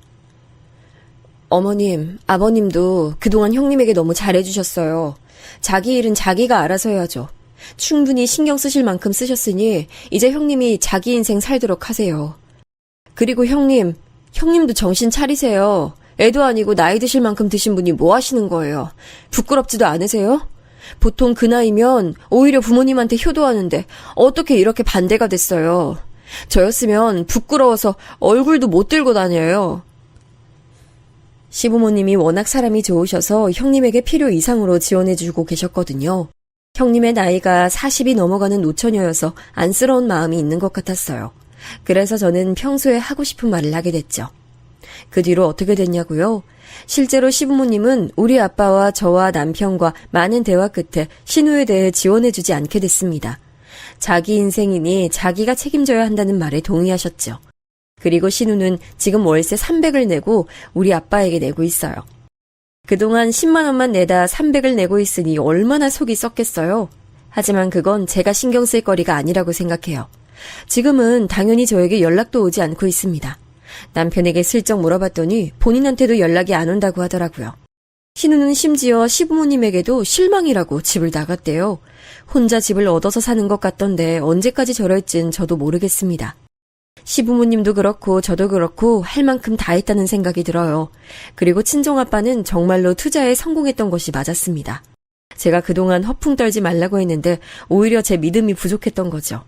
어머님, 아버님도 그동안 형님에게 너무 잘해주셨어요. 자기 일은 자기가 알아서 해야죠. 충분히 신경 쓰실 만큼 쓰셨으니 이제 형님이 자기 인생 살도록 하세요. 그리고 형님도 정신 차리세요. 애도 아니고 나이 드실 만큼 드신 분이 뭐 하시는 거예요? 부끄럽지도 않으세요? 보통 그 나이면 오히려 부모님한테 효도하는데 어떻게 이렇게 반대가 됐어요? 저였으면 부끄러워서 얼굴도 못 들고 다녀요. 시부모님이 워낙 사람이 좋으셔서 형님에게 필요 이상으로 지원해주고 계셨거든요. 형님의 나이가 40이 넘어가는 노처녀여서 안쓰러운 마음이 있는 것 같았어요. 그래서 저는 평소에 하고 싶은 말을 하게 됐죠. 그 뒤로 어떻게 됐냐고요? 실제로 시부모님은 우리 아빠와 저와 남편과 많은 대화 끝에 신우에 대해 지원해주지 않게 됐습니다. 자기 인생이니 자기가 책임져야 한다는 말에 동의하셨죠. 그리고 신우는 지금 월세 300을 내고 우리 아빠에게 내고 있어요. 그동안 10만 원만 내다 300을 내고 있으니 얼마나 속이 썩겠어요. 하지만 그건 제가 신경 쓸 거리가 아니라고 생각해요. 지금은 당연히 저에게 연락도 오지 않고 있습니다. 남편에게 슬쩍 물어봤더니 본인한테도 연락이 안 온다고 하더라고요. 신우는 심지어 시부모님에게도 실망이라고 집을 나갔대요. 혼자 집을 얻어서 사는 것 같던데 언제까지 저럴진 저도 모르겠습니다. 시부모님도 그렇고 저도 그렇고 할 만큼 다 했다는 생각이 들어요. 그리고 친정아빠는 정말로 투자에 성공했던 것이 맞았습니다. 제가 그동안 허풍 떨지 말라고 했는데 오히려 제 믿음이 부족했던 거죠.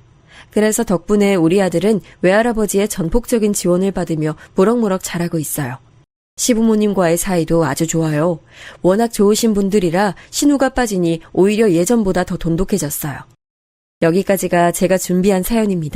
그래서 덕분에 우리 아들은 외할아버지의 전폭적인 지원을 받으며 무럭무럭 자라고 있어요. 시부모님과의 사이도 아주 좋아요. 워낙 좋으신 분들이라 신우가 빠지니 오히려 예전보다 더 돈독해졌어요. 여기까지가 제가 준비한 사연입니다.